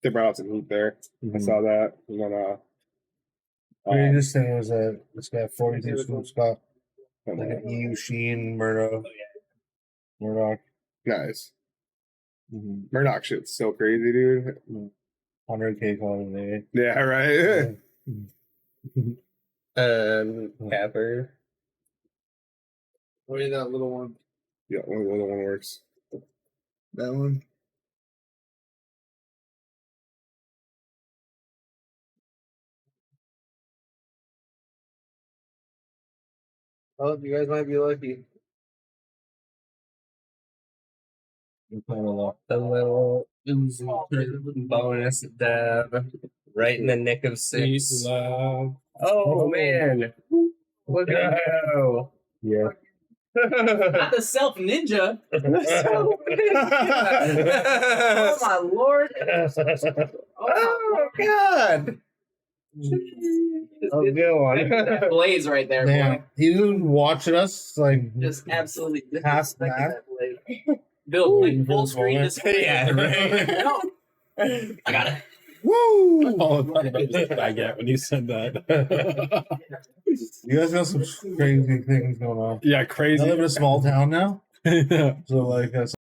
They brought out some heat there. I Mhm. saw that. And then Greatest thing was that this guy 42 scoops got and, like an EU Sheen Murdoch. nice. Mhm. Murdoch shit's so crazy, dude. 100K calling today. Yeah, right. Capper. What is that little one? Yeah, only the other one works. That one? Oh, you guys might be lucky. The little bonus dab right in the nick of six. Oh man, look at that! Yeah. Not the self ninja. Oh my lord! Oh god! Oh, good one. That blaze right there, Damn, boy. he was watching us like Just absolutely past disrespecting that. that blade. Bill, like full screen this. Yeah, right. No. I got it. Woo! Oh, I get when you said that. You guys got some crazy things going on. Yeah, I crazy. live in a small town now, so like